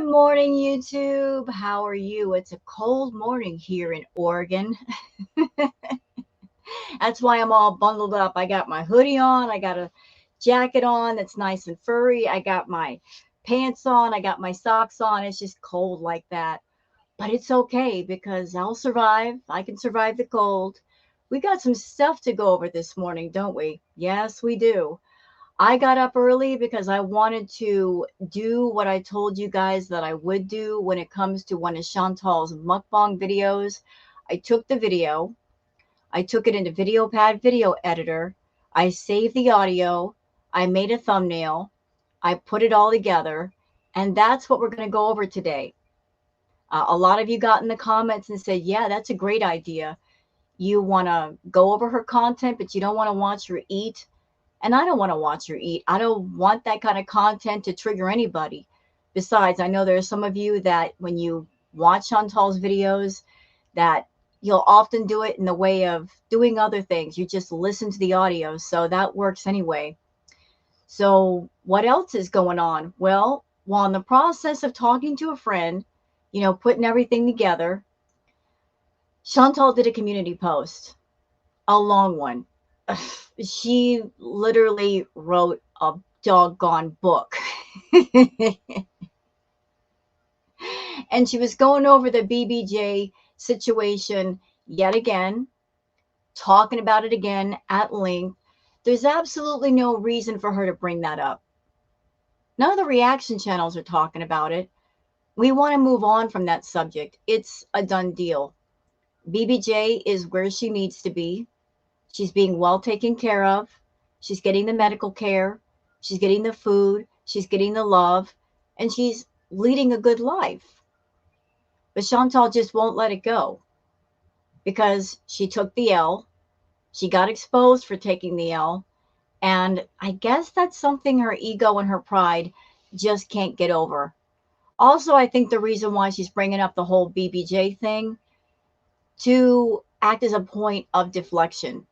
Good morning, YouTube. How are you? It's a cold morning here in Oregon. That's why I'm all bundled up. I got my hoodie on. I got a jacket on that's nice and furry. I got my pants on. I got my socks on. It's just cold like that. But it's okay because I'll survive. I can survive the cold. We got some stuff to go over this morning, don't we? Yes, we do. I got up early because I wanted to do what I told you guys that I would do when it comes to one of Chantal's mukbang videos. I took the video, I took it into VideoPad Video Editor, I saved the audio, I made a thumbnail, I put it all together, and that's what we're going to go over today. A lot of you got in the comments and said, yeah, that's a great idea. You want to go over her content, but you don't want to watch her eat. And I don't want to watch her eat. I don't want that kind of content to trigger anybody. Besides, I know there are some of you that when you watch Chantal's videos, that you'll often do it in the way of doing other things. You just listen to the audio. So that works anyway. So what else is going on? Well, while in the process of talking to a friend, putting everything together, Chantal did a community post, a long one. She literally wrote a doggone book. And she was going over the BBJ situation yet again, talking about it again at length. There's absolutely no reason for her to bring that up. None of the reaction channels are talking about it. We want to move on from that subject. It's a done deal. BBJ is where she needs to be. She's being well taken care of. She's getting the medical care. She's getting the food. She's getting the love. And she's leading a good life. But Chantal just won't let it go because she took the L. She got exposed for taking the L. And I guess that's something her ego and her pride just can't get over. Also, I think the reason why she's bringing up the whole BBJ thing to act as a point of deflection.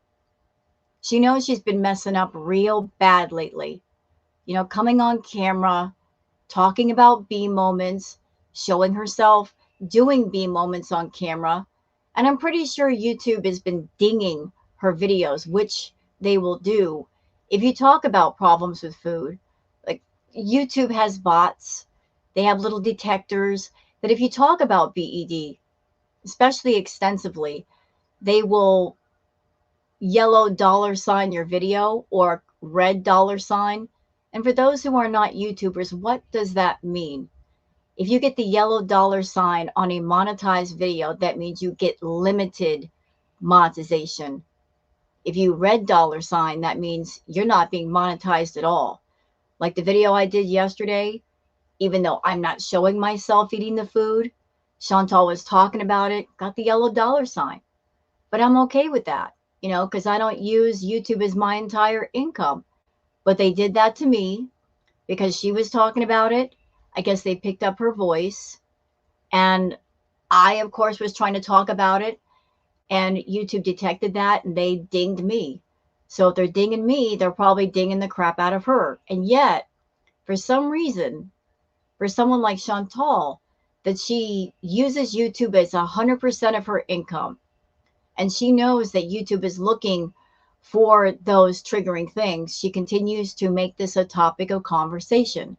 She knows she's been messing up real bad lately. Coming on camera, talking about B moments, showing herself doing B moments on camera. And I'm pretty sure YouTube has been dinging her videos, which they will do if you talk about problems with food. Like YouTube has bots, they have little detectors that if you talk about BED, especially extensively, they will yellow $ your video or red $. And for those who are not YouTubers, what does that mean? If you get the yellow $ on a monetized video, that means you get limited monetization. If you red $, that means you're not being monetized at all. Like the video I did yesterday, even though I'm not showing myself eating the food, Chantal was talking about it, got the yellow $. But I'm okay with that, because I don't use YouTube as my entire income. But they did that to me because she was talking about it. I guess they picked up her voice. And I, of course, was trying to talk about it. And YouTube detected that and they dinged me. So if they're dinging me, they're probably dinging the crap out of her. And yet, for some reason, for someone like Chantal, that she uses YouTube as 100% of her income. And she knows that YouTube is looking for those triggering things. She continues to make this a topic of conversation.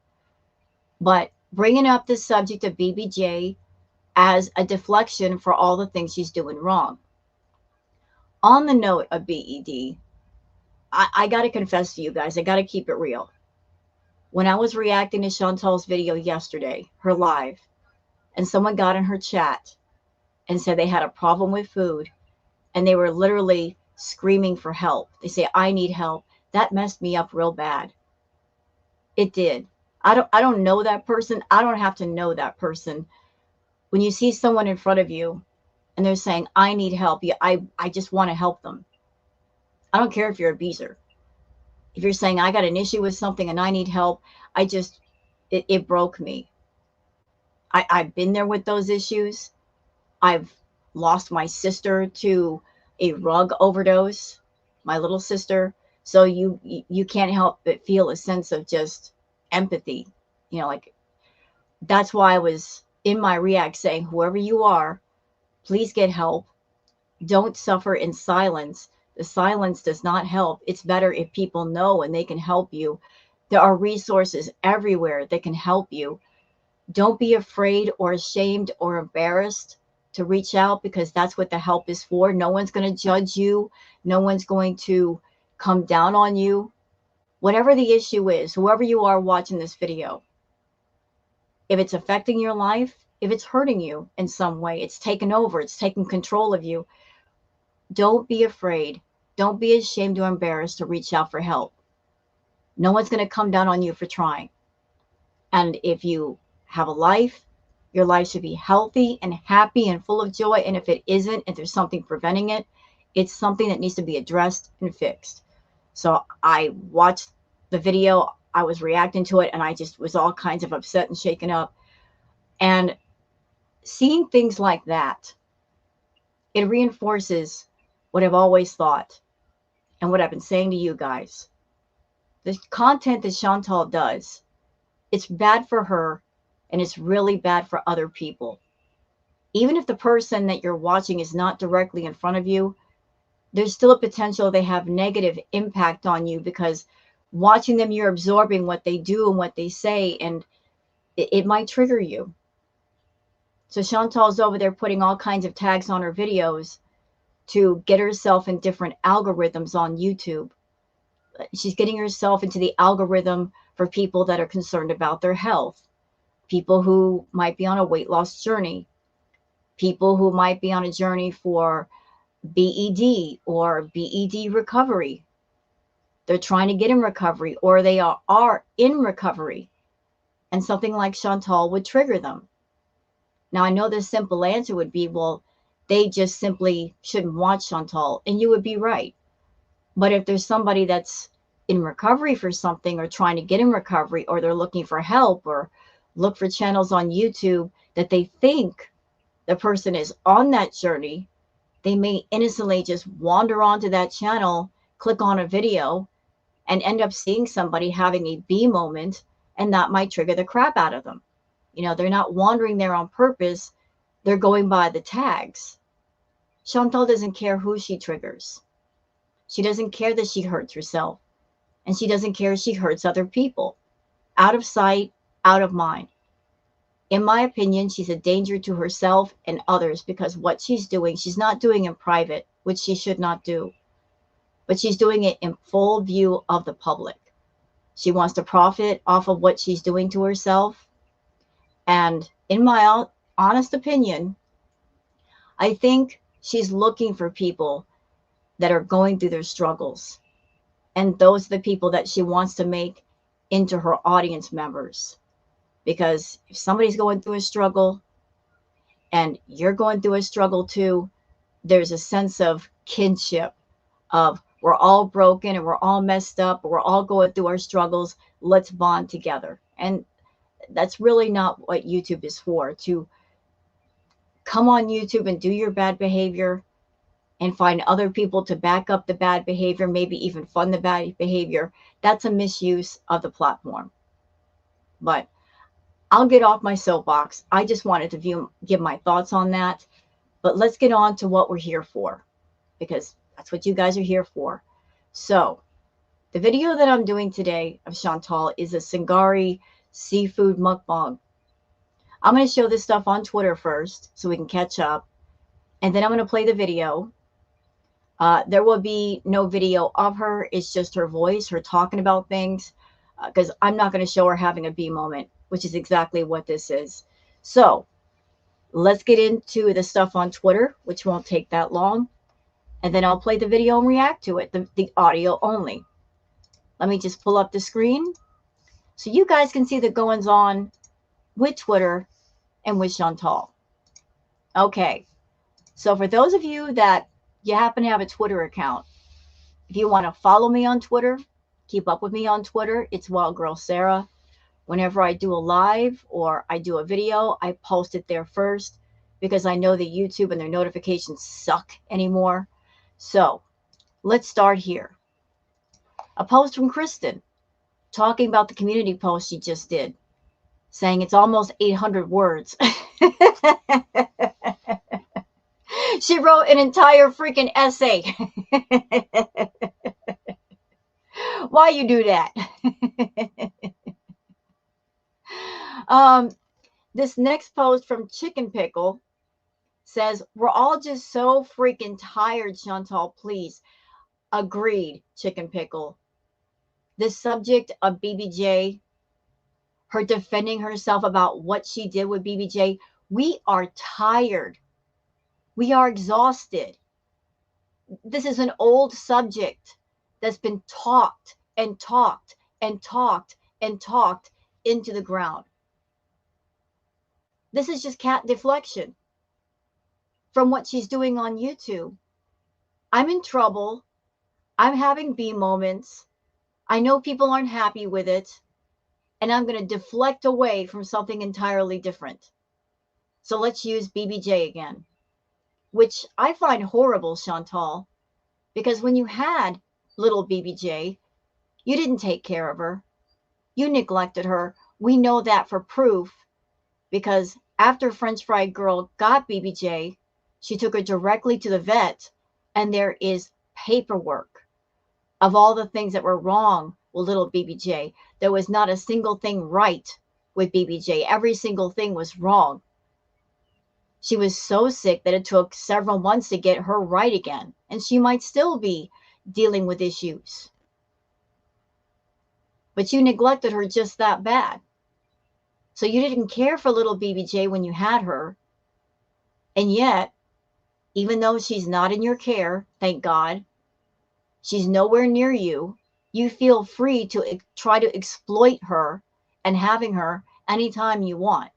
But bringing up the subject of BBJ as a deflection for all the things she's doing wrong. On the note of BED, I got to confess to you guys, I got to keep it real. When I was reacting to Chantal's video yesterday, her live, and someone got in her chat and said they had a problem with food, and they were literally screaming for help. They say, I need help. That messed me up real bad. It did. I don't know that person. I don't have to know that person. When you see someone in front of you and they're saying, I need help, I just want to help them. I don't care if you're a beezer. If you're saying, I got an issue with something and I need help, it broke me. I've been there with those issues. I've lost my sister to a rug overdose, my little sister. So you can't help but feel a sense of just empathy, like That's why I was in my react saying, whoever you are, please get help. Don't suffer in silence. The silence does not help. It's better if people know and they can help you. There are resources everywhere that can help you. Don't be afraid or ashamed or embarrassed to reach out, because that's what the help is for. No one's going to judge you. No one's going to come down on you. Whatever the issue is, whoever you are watching this video, if it's affecting your life, if it's hurting you in some way, it's taken over, it's taken control of you, don't be afraid. Don't be ashamed or embarrassed to reach out for help. No one's going to come down on you for trying. And if you have a life, your life should be healthy and happy and full of joy. And if it isn't, if there's something preventing it, it's something that needs to be addressed and fixed. So I watched the video, I was reacting to it, and I just was all kinds of upset and shaken up. And seeing things like that, it reinforces what I've always thought and what I've been saying to you guys. The content that Chantal does, it's bad for her, and it's really bad for other people. Even if the person that you're watching is not directly in front of you, there's still a potential they have negative impact on you, because watching them, you're absorbing what they do and what they say, and it might trigger you. So Chantal's over there putting all kinds of tags on her videos to get herself in different algorithms on YouTube. She's getting herself into the algorithm for people that are concerned about their health, people who might be on a weight loss journey, people who might be on a journey for BED or BED recovery. They're trying to get in recovery, or they are in recovery, and something like Chantal would trigger them. Now, I know the simple answer would be, well, they just simply shouldn't watch Chantal, and you would be right. But if there's somebody that's in recovery for something, or trying to get in recovery, or they're looking for help, or look for channels on YouTube that they think the person is on that journey, they may innocently just wander onto that channel, click on a video, and end up seeing somebody having a B moment, and that might trigger the crap out of them. You know, they're not wandering there on purpose. They're going by the tags. Chantal doesn't care who she triggers. She doesn't care that she hurts herself, and she doesn't care if she hurts other people. Out of sight, out of mind. In my opinion, she's a danger to herself and others, because what she's doing, she's not doing in private, which she should not do, but she's doing it in full view of the public. She wants to profit off of what she's doing to herself. And in my honest opinion, I think she's looking for people that are going through their struggles. And those are the people that she wants to make into her audience members. Because if somebody's going through a struggle and you're going through a struggle too, there's a sense of kinship, of we're all broken and we're all messed up, we're all going through our struggles, let's bond together. And that's really not what YouTube is for, to come on YouTube and do your bad behavior and find other people to back up the bad behavior, maybe even fund the bad behavior. That's a misuse of the platform. But I'll get off my soapbox. I just wanted to give my thoughts on that. But let's get on to what we're here for, because that's what you guys are here for. So the video that I'm doing today of Chantal is a Singari seafood mukbang. I'm going to show this stuff on Twitter first so we can catch up. And then I'm going to play the video. There will be no video of her. It's just her voice, her talking about things, because I'm not going to show her having a B moment, which is exactly what this is. So let's get into the stuff on Twitter, which won't take that long. And then I'll play the video and react to it, the audio only. Let me just pull up the screen so you guys can see the goings on with Twitter and with Chantal. Okay, so for those of you that you happen to have a Twitter account, if you want to follow me on Twitter, keep up with me on Twitter, it's Wild Girl Sarah. Whenever I do a live or I do a video, I post it there first, because I know that YouTube and their notifications suck anymore. So let's start here. A post from Kristen talking about the community post she just did. saying it's almost 800 words. She wrote an entire freaking essay. Why you do that? um, this next post from Chicken Pickle says, we're all just so freaking tired, Chantal, please. Agreed, Chicken Pickle. This subject of BBJ, her defending herself about what she did with BBJ, we are tired. We are exhausted. This is an old subject that's been talked and talked and talked and talked into the ground. This is just cat deflection from what she's doing on YouTube. I'm in trouble. I'm having B moments. I know people aren't happy with it. And I'm going to deflect away from something entirely different. So let's use BBJ again, which I find horrible, Chantal, because when you had little BBJ, you didn't take care of her. You neglected her. We know that for proof, because after French Fried Girl got BBJ, she took her directly to the vet, and there is paperwork of all the things that were wrong with little BBJ. There was not a single thing right with BBJ. Every single thing was wrong. She was so sick that it took several months to get her right again, and she might still be dealing with issues. But you neglected her just that bad. So you didn't care for little BBJ when you had her. And yet, even though she's not in your care, thank God, she's nowhere near you, you feel free to try to exploit her and having her anytime you want.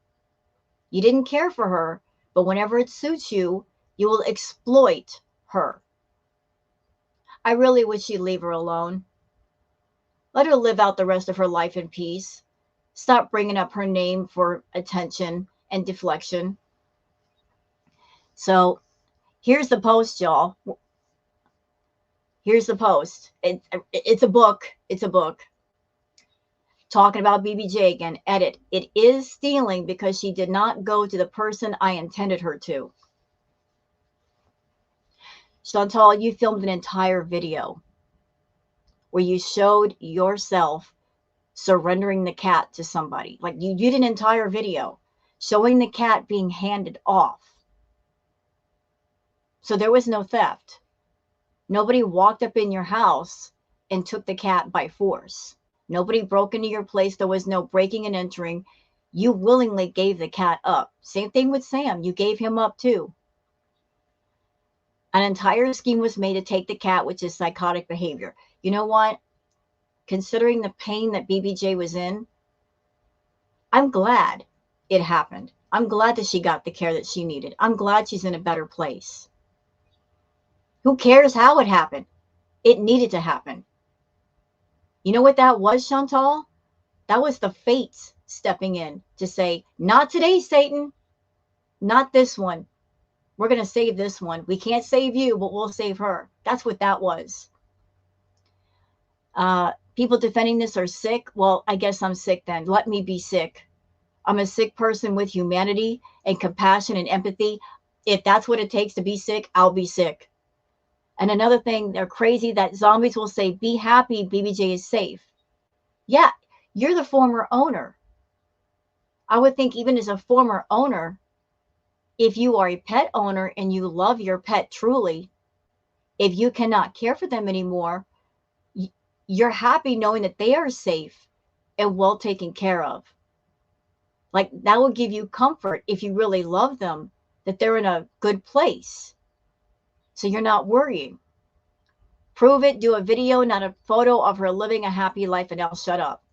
You didn't care for her, but whenever it suits you, you will exploit her. I really wish you'd leave her alone. Let her live out the rest of her life in peace. Stop bringing up her name for attention and deflection. So here's the post, y'all. Here's the post. It's a book. It's a book. Talking about BBJ again. Edit. It is stealing because she did not go to the person I intended her to. Chantal, you filmed an entire video where you showed yourself surrendering the cat to somebody. Like, you did an entire video showing the cat being handed off. So there was no theft. Nobody walked up in your house and took the cat by force. Nobody broke into your place. There was no breaking and entering. You willingly gave the cat up. Same thing with Sam. You gave him up too. An entire scheme was made to take the cat, which is psychotic behavior. You know what? Considering the pain that BBJ was in, I'm glad it happened. I'm glad that she got the care that she needed. I'm glad she's in a better place. Who cares how it happened? It needed to happen. You know what that was, Chantal? That was the fates stepping in to say, not today, Satan. Not this one. We're going to save this one. We can't save you, but we'll save her. That's what that was. People defending this are sick. Well, I guess I'm sick then. Let me be sick. I'm a sick person with humanity and compassion and empathy. If that's what it takes to be sick, I'll be sick. And another thing, they're crazy that zombies will say, be happy, BBJ is safe. Yeah, you're the former owner. I would think even as a former owner, if you are a pet owner and you love your pet truly, if you cannot care for them anymore, you're happy knowing that they are safe and well taken care of. Like, that will give you comfort if you really love them, that they're in a good place. So you're not worrying. Prove it, do a video, not a photo of her living a happy life, and I'll shut up.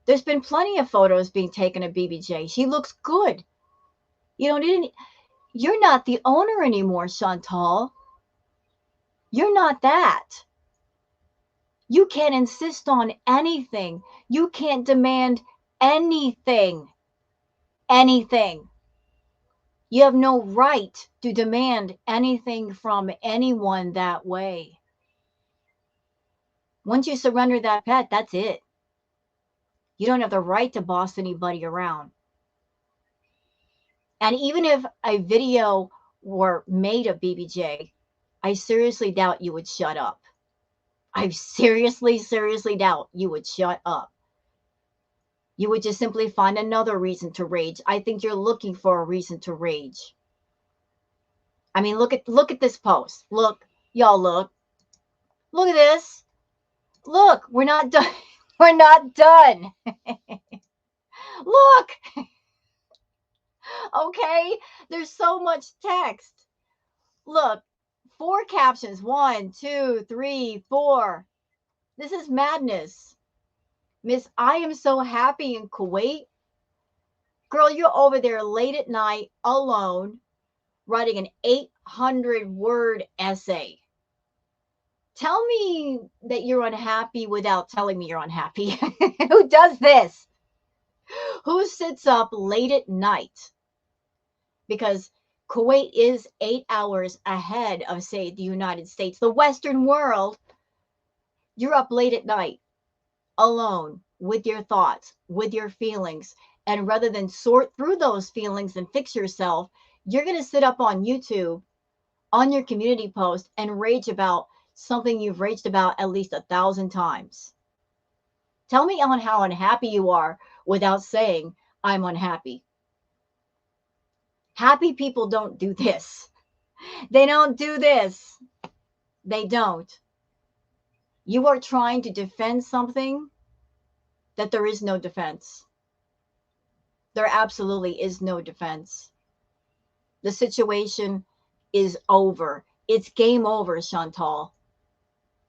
There's been plenty of photos being taken of BBJ. She looks good. You know, you're not the owner anymore, Chantal. You're not that. You can't insist on anything. You can't demand anything. Anything. You have no right to demand anything from anyone that way. Once you surrender that pet, that's it. You don't have the right to boss anybody around. And even if a video were made of BBJ, I seriously doubt you would shut up. I seriously doubt you would shut up. You would just simply find another reason to rage. I think you're looking for a reason to rage. I mean, look at this post. Look, y'all look. Look at this. Look, we're not done. We're not done. Look. Okay? There's so much text. Look, 4 captions. 1, 2, 3, 4. This is madness. Miss, I am so happy in Kuwait. Girl, you're over there late at night alone writing an 800-word essay. Tell me that you're unhappy without telling me you're unhappy. Who does this? Who sits up late at night? Because Kuwait is 8 hours ahead of, say, the United States, the Western world. You're up late at night, alone, with your thoughts, with your feelings. And rather than sort through those feelings and fix yourself, you're going to sit up on YouTube, on your community post, and rage about something you've raged about at least 1,000 times. Tell me on how unhappy you are without saying, I'm unhappy. Happy people don't do this. They don't do this. They don't. You are trying to defend something that there is no defense. There absolutely is no defense. The situation is over. It's game over, Chantal.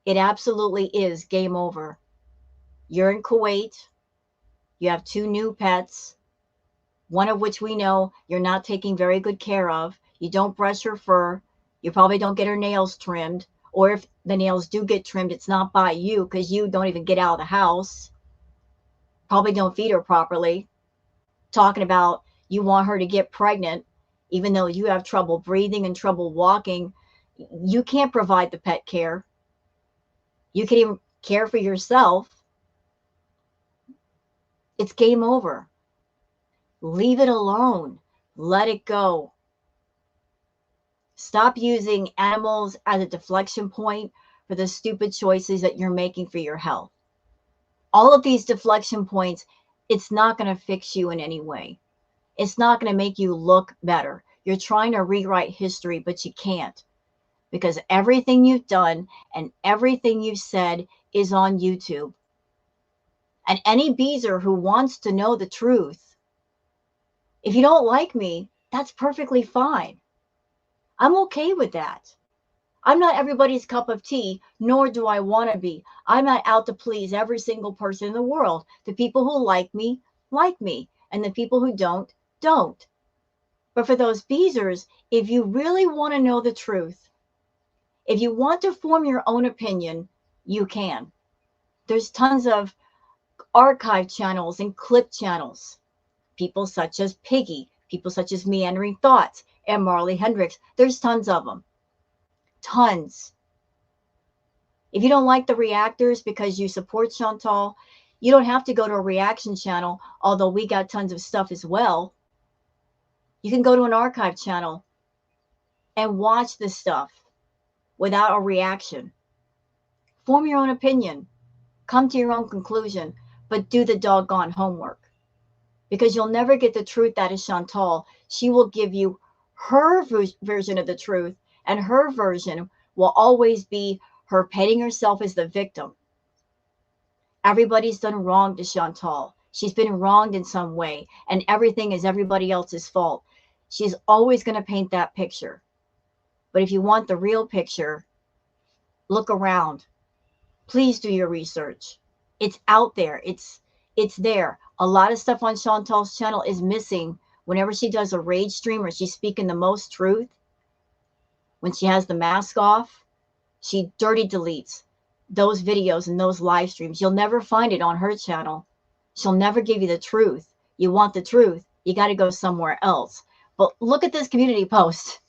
It absolutely is game over. You're in Kuwait. You have 2 new pets, one of which we know you're not taking very good care of. You don't brush her fur. You probably don't get her nails trimmed. Or if the nails do get trimmed, it's not by you because you don't even get out of the house. Probably don't feed her properly. Talking about you want her to get pregnant, even though you have trouble breathing and trouble walking. You can't provide the pet care. You can even care for yourself. It's game over. Leave it alone. Let it go. Stop using animals as a deflection point for the stupid choices that you're making for your health. All of these deflection points, it's not going to fix you in any way. It's not going to make you look better. You're trying to rewrite history, but you can't, because everything you've done and everything you've said is on YouTube. And any beezer who wants to know the truth, if you don't like me, that's perfectly fine. I'm okay with that. I'm not everybody's cup of tea, nor do I want to be. I'm not out to please every single person in the world. The people who like me, and the people who don't, don't. But for those beezers, if you really want to know the truth, if you want to form your own opinion, you can. There's tons of archive channels and clip channels. People such as Piggy, people such as Meandering Thoughts, and Marley Hendricks. There's tons of them. Tons. If you don't like the reactors because you support Chantal, you don't have to go to a reaction channel, although we got tons of stuff as well. You can go to an archive channel and watch this stuff without a reaction. Form your own opinion. Come to your own conclusion, but do the doggone homework. Because you'll never get the truth out of Chantal. She will give you her version of the truth, and her version will always be her painting herself as the victim. Everybody's done wrong to Chantal. She's been wronged in some way, and everything is everybody else's fault. She's always going to paint that picture. But if you want the real picture, look around. Please do your research. It's out there. It's there. A lot of stuff on Chantal's channel is missing whenever she does a rage stream or she's speaking the most truth. When she has the mask off, she dirty deletes those videos and those live streams. You'll never find it on her channel. She'll never give you the truth. You want the truth, you got to go somewhere else. But look at this community post.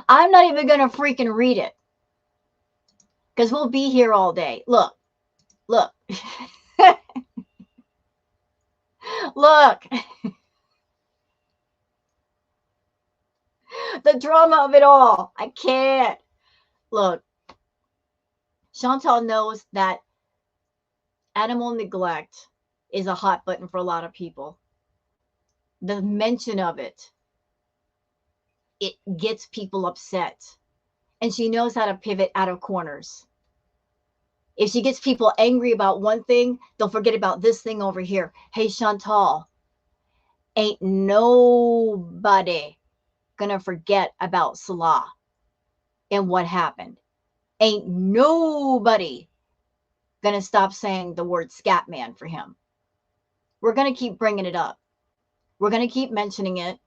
I'm not even going to freaking read it because we'll be here all day. Look. Look, the drama of it all. I can't. Look, Chantal knows that animal neglect is a hot button for a lot of people. The mention of it, it gets people upset. And she knows how to pivot out of corners. If she gets people angry about one thing, they'll forget about this thing over here. Hey, Chantal, ain't nobody gonna forget about Salah and what happened. Ain't nobody gonna stop saying the word Scatman for him. We're gonna keep bringing it up. We're gonna keep mentioning it.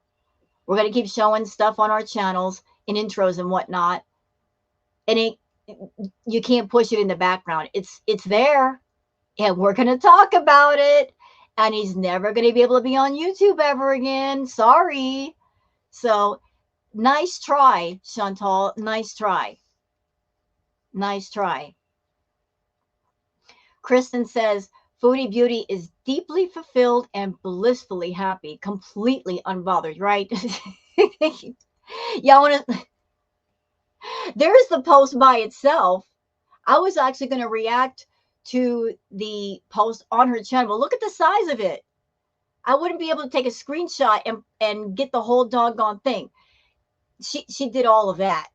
We're gonna keep showing stuff on our channels in intros and whatnot. And you can't push it in the background. It's there, and we're gonna talk about it. And he's never gonna be able to be on YouTube ever again. Sorry. So nice try, Chantal. Nice try. Nice try. Kristen says, Foodie Beauty is deeply fulfilled and blissfully happy, completely unbothered, right? Yeah, there's the post by itself. I was actually going to react to the post on her channel. But look at the size of it. I wouldn't be able to take a screenshot and get the whole doggone thing. She did all of that.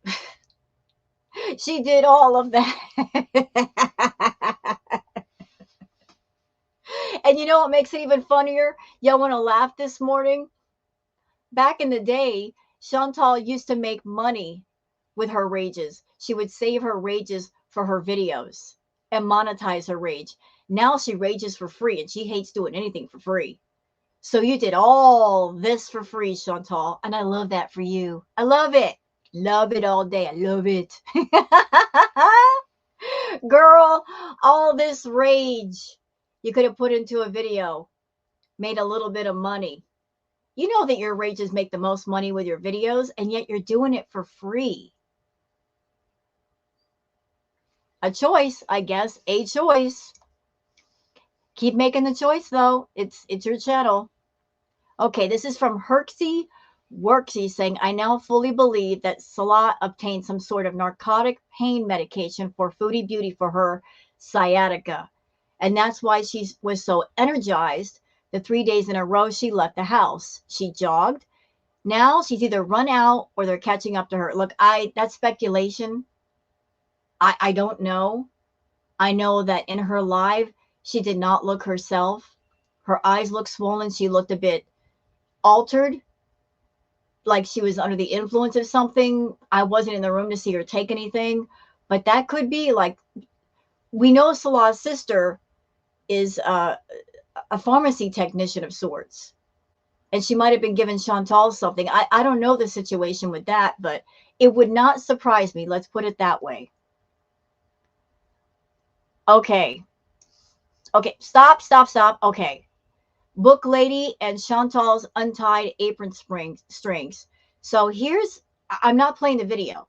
She did all of that. And you know what makes it even funnier? Y'all want to laugh this morning? Back in the day, Chantal used to make money with her rages. She would save her rages for her videos and monetize her rage. Now she rages for free and she hates doing anything for free. So you did all this for free, Chantal. And I love that for you. I love it. Love it all day. I love it. Girl, all this rage you could have put into a video, made a little bit of money. You know that your rages make the most money with your videos, and yet you're doing it for free. A choice, I guess. A choice. Keep making the choice, though. It's your channel. Okay, this is from Herxy Worksy saying, I now fully believe that Salah obtained some sort of narcotic pain medication for Foodie Beauty for her sciatica. And that's why she was so energized the 3 days in a row she left the house. She jogged. Now she's either run out or they're catching up to her. Look, that's speculation. I don't know. I know that in her live, she did not look herself. Her eyes looked swollen. She looked a bit altered, like she was under the influence of something. I wasn't in the room to see her take anything, but that could be like, we know Salah's sister is a pharmacy technician of sorts, and she might have been giving Chantal something. I don't know the situation with that, but it would not surprise me. Let's put it that way. Okay. Stop. Okay. Book Lady and Chantal's untied apron strings. So I'm not playing the video.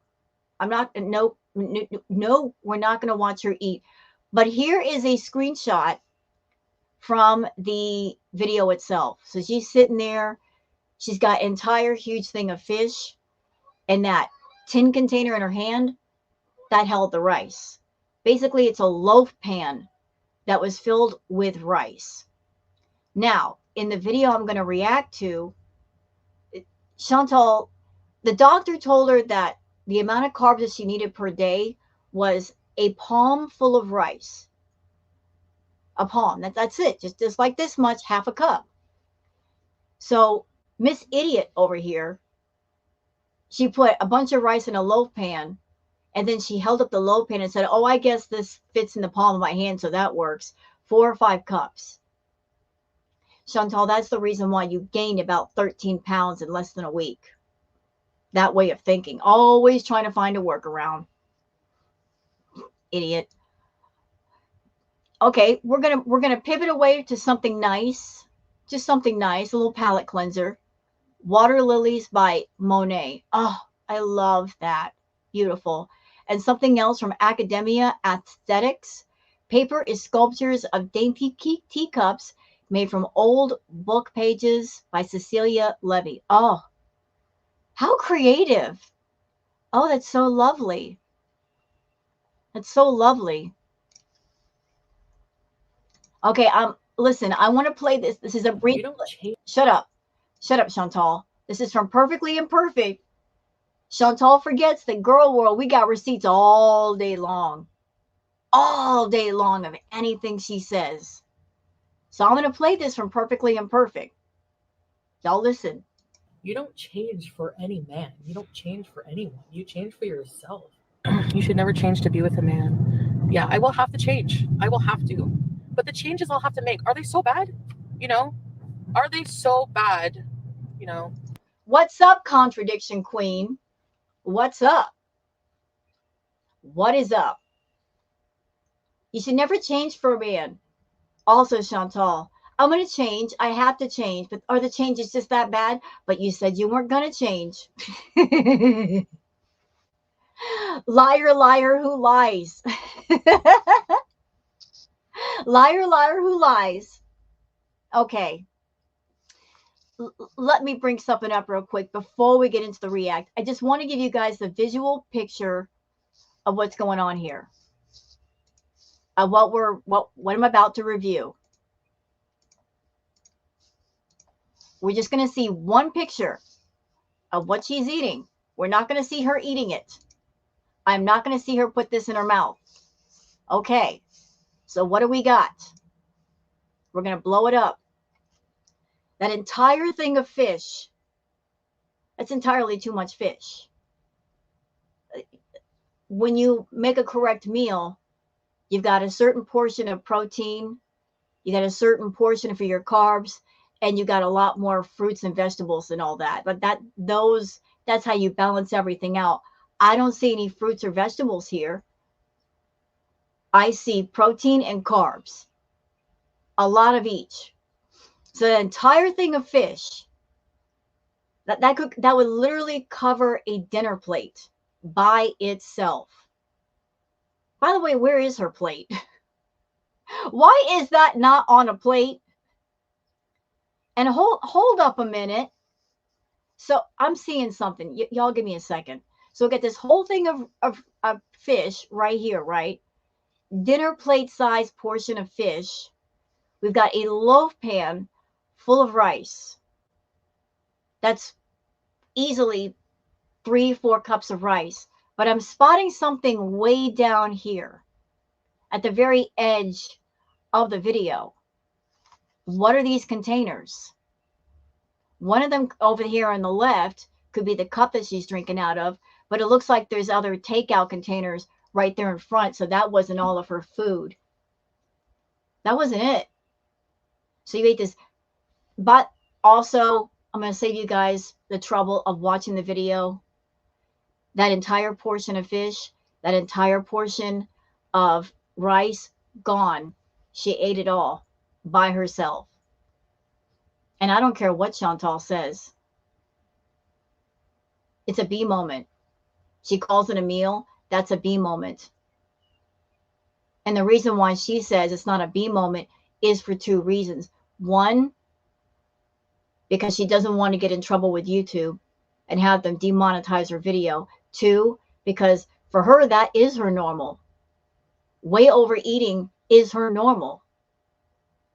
No, we're not going to watch her eat. But here is a screenshot from the video itself. So she's sitting there. She's got an entire huge thing of fish, and that tin container in her hand that held the rice. Basically, it's a loaf pan that was filled with rice. Now, in the video I'm going to react to, Chantal, the doctor told her that the amount of carbs that she needed per day was a palm full of rice. A palm. That's it. Just like this much, half a cup. So Miss Idiot over here, she put a bunch of rice in a loaf pan, and then she held up the loaf pan and said, oh, I guess this fits in the palm of my hand, so that works. 4 or 5 cups. Chantal, that's the reason why you gained about 13 pounds in less than a week. That way of thinking. Always trying to find a workaround. Idiot. Okay, we're gonna pivot away to something nice. Just something nice, a little palette cleanser. Water Lilies by Monet. Oh, I love that. Beautiful. And something else from Academia Aesthetics. Paper is sculptures of dainty teacups made from old book pages by Cecilia Levy. Oh, how creative. Oh, that's so lovely. That's so lovely. Okay, listen, I want to play this. This is a brief. You don't change. Shut up. Shut up, Chantal. This is from Perfectly Imperfect. Chantal forgets that Girl World, we got receipts all day long. All day long of anything she says. So I'm going to play this from Perfectly Imperfect. Y'all listen. You don't change for any man. You don't change for anyone. You change for yourself. You should never change to be with a man. Yeah, I will have to change. I will have to. But the changes I'll have to make, are they so bad? You know? Are they so bad? You know? What's up, Contradiction Queen? What's up? What is up? You should never change for a man. Also, Chantal, I'm going to change. I have to change. But are the changes just that bad? But you said you weren't going to change. Liar, liar who lies. Liar, liar who lies. Okay. Let me bring something up real quick before we get into the react. I just want to give you guys the visual picture of what's going on here. Of what I'm about to review. We're just going to see one picture of what she's eating. We're not going to see her eating it. I'm not going to see her put this in her mouth. Okay. So what do we got? We're going to blow it up. That entire thing of fish, that's entirely too much fish. When you make a correct meal, you've got a certain portion of protein, you got a certain portion for your carbs, and you got a lot more fruits and vegetables and all that. But that's how you balance everything out. I don't see any fruits or vegetables here. I see protein and carbs, a lot of each. So the entire thing of fish, that would literally cover a dinner plate by itself. By the way, where is her plate? Why is that not on a plate? And hold up a minute. So I'm seeing something. Y'all give me a second. So get this whole thing of fish right here, right? Dinner plate size portion of fish. We've got a loaf pan full of rice. That's easily 3-4 cups of rice. But I'm spotting something way down here at the very edge of the video. What are these containers? One of them over here on the left could be the cup that she's drinking out of, but it looks like there's other takeout containers right there in front. So that wasn't all of her food. That wasn't it. So you ate this. But also, I'm going to save you guys the trouble of watching the video. That entire portion of fish, that entire portion of rice, gone. She ate it all by herself. And I don't care what Chantal says. It's a B moment. She calls it a meal. That's a B moment. And the reason why she says it's not a B moment is for 2 reasons. One, because she doesn't want to get in trouble with YouTube and have them demonetize her video. 2, because for her, that is her normal. Way overeating is her normal.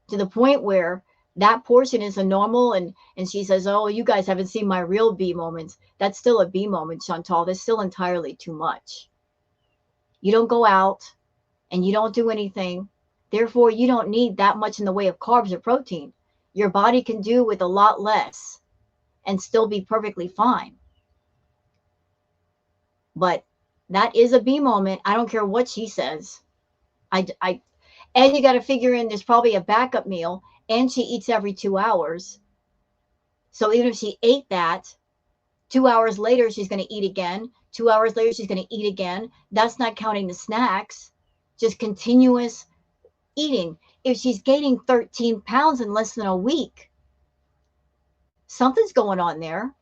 To the point where that portion is a normal, and she says, oh, you guys haven't seen my real B moments. That's still a B moment, Chantal. That's still entirely too much. You don't go out and you don't do anything. Therefore, you don't need that much in the way of carbs or protein. Your body can do with a lot less and still be perfectly fine. But that is a B moment. I don't care what she says. And you got to figure in there's probably a backup meal, and she eats every 2 hours. So even if she ate that, 2 hours later, she's going to eat again. 2 hours later, she's going to eat again. That's not counting the snacks, just continuous eating. If she's gaining 13 pounds in less than a week, something's going on there.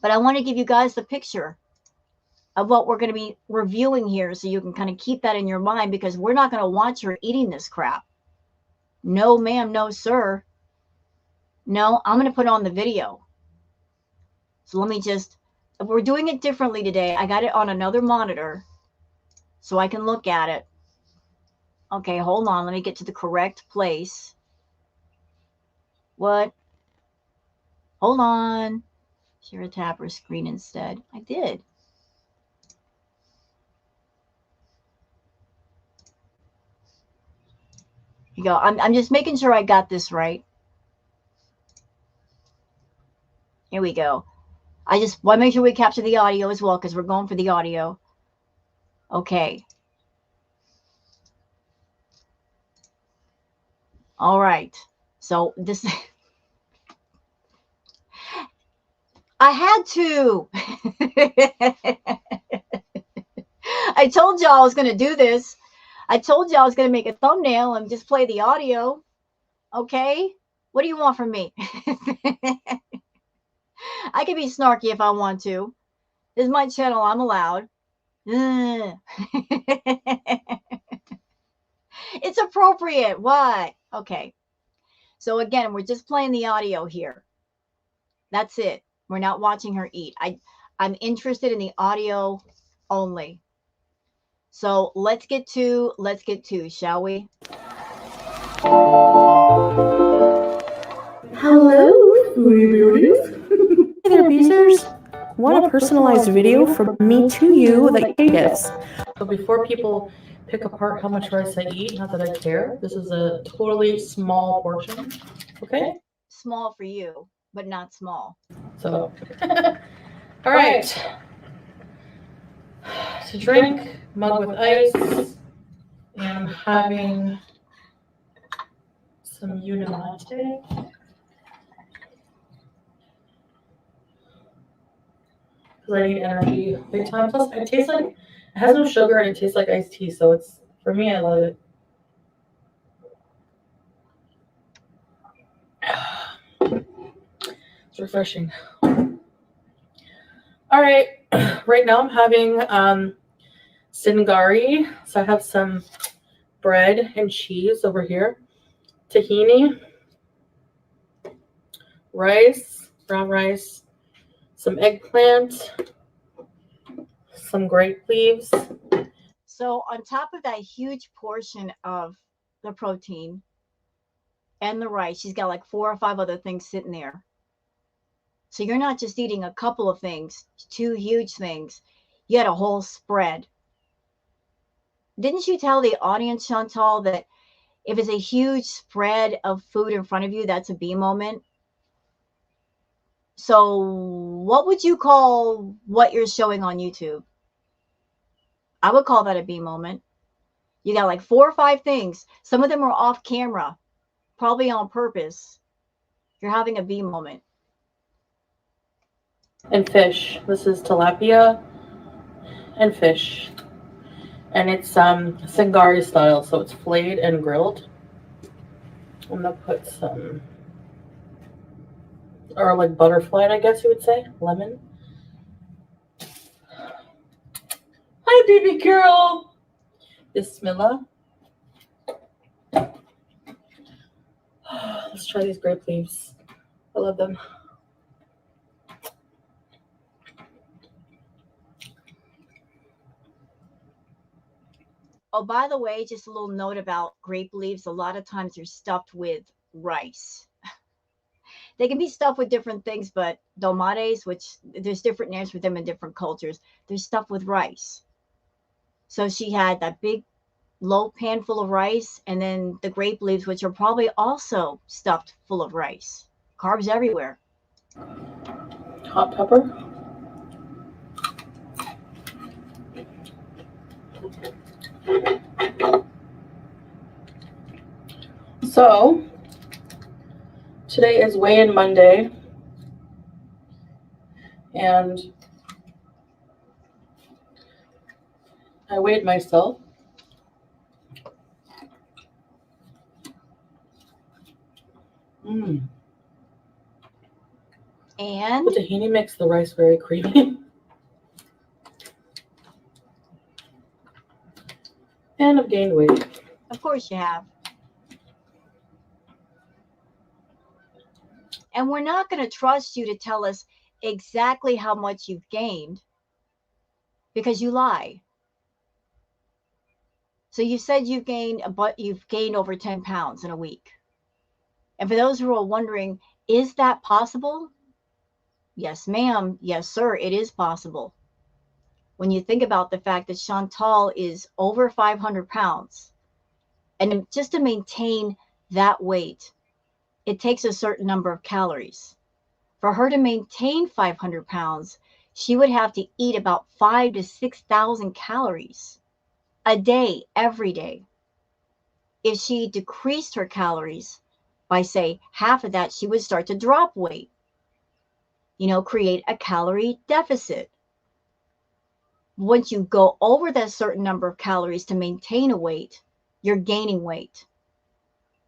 But I want to give you guys the picture of what we're going to be reviewing here so you can kind of keep that in your mind, because we're not going to watch her eating this crap. No, ma'am, no, sir. No, I'm going to put on the video. So let me just, we're doing it differently today. I got it on another monitor so I can look at it. Okay, hold on. Let me get to the correct place. What? Hold on. Share a tab or screen instead. I did. Here you go. I'm just making sure I got this right. Here we go. I just want to make sure we capture the audio as well because we're going for the audio. Okay. All right. So this, I had to. I told y'all I was going to do this. I told y'all I was going to make a thumbnail and just play the audio. Okay. What do you want from me? I can be snarky if I want to. This is my channel. I'm allowed. It's appropriate. What? Okay. So again, we're just playing the audio here. That's it. We're not watching her eat. I'm interested in the audio only. So let's get to, shall we? Hello, foodie beauties. Hey there, Beezers. Want a personalized video from me to you that you gifts. So before people pick apart how much rice I eat, not that I care, this is a totally small portion, okay? Small for you, but not small. So, all right. To drink, mug with ice, and I'm having some Unimate. Because I need energy big time. Plus, it tastes like, it has no sugar and it tastes like iced tea. So it's, for me, I love it. It's refreshing. All right. Right now I'm having Singari. So I have some bread and cheese over here. Tahini. Rice, brown rice. Some eggplant. Some grape leaves. So on top of that huge portion of the protein and the rice, she's got like 4 or 5 other things sitting there. So you're not just eating a couple of things, 2 huge things. You had a whole spread. Didn't you tell the audience, Chantal, that if it's a huge spread of food in front of you, that's a B moment? So what would you call what you're showing on YouTube? I would call that a B moment. You got like 4 or 5 things. Some of them are off camera, probably on purpose. You're having a B moment. And fish. This is tilapia and fish. And it's Singari style, so it's flayed and grilled. I'm gonna put some, or like butterflied, I guess you would say, lemon. Hi, baby girl. Bismillah. Let's try these grape leaves. I love them. Oh, by the way, just a little note about grape leaves. A lot of times they're stuffed with rice. They can be stuffed with different things, but domates, which there's different names for them in different cultures, they're stuffed with rice. So she had that big low pan full of rice and then the grape leaves, which are probably also stuffed full of rice. Carbs everywhere. Hot pepper. So, today is weigh-in Monday, and I weighed myself. And The tahini makes the rice very creamy. And I've gained weight. of course you have. And we're not going to trust you to tell us exactly how much you've gained because you lie. So you said you've gained over 10 pounds in a week. And for those who are wondering, is that possible? Yes, ma'am. Yes, sir. It is possible. When you think about the fact that Chantal is over 500 pounds, and just to maintain that weight, it takes a certain number of calories. For her to maintain 500 pounds, she would have to eat about 5 to 6,000 calories a day, every day. If she decreased her calories by, say, half of that, she would start to drop weight, create a calorie deficit. Once you go over that certain number of calories to maintain a weight, you're gaining weight.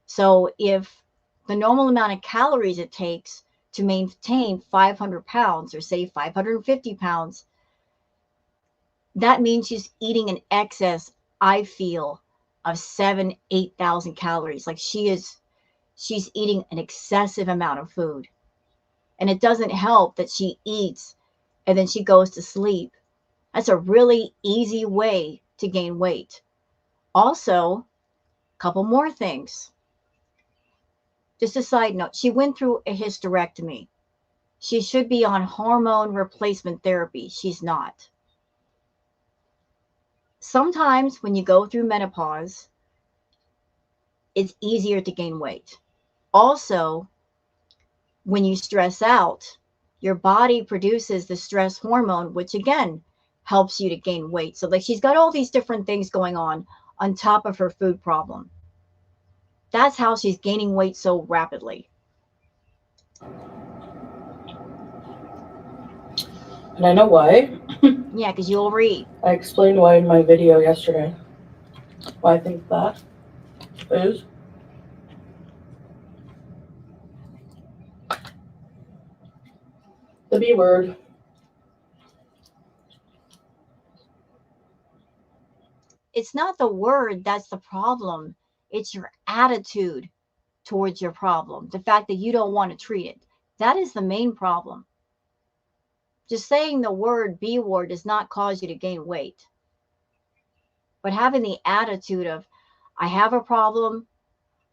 So if the normal amount of calories it takes to maintain 500 pounds or say 550 pounds, that means she's eating an excess, I feel, of 8,000 calories. Like she's eating an excessive amount of food. And it doesn't help that she eats and then she goes to sleep. That's a really easy way to gain weight. Also, a couple more things. Just a side note, she went through a hysterectomy. She should be on hormone replacement therapy. She's not. Sometimes when you go through menopause, it's easier to gain weight. Also, when you stress out, your body produces the stress hormone, which again helps you to gain weight. So, like, she's got all these different things going on top of her food problem. That's how she's gaining weight so rapidly. And I know why. Yeah, because you overeat. I explained why in my video yesterday. Why I think that is. The B word. It's not the word that's the problem, it's your attitude towards your problem. The fact that you don't want to treat it. That is the main problem. Just saying the word B word does not cause you to gain weight. But having the attitude of, I have a problem,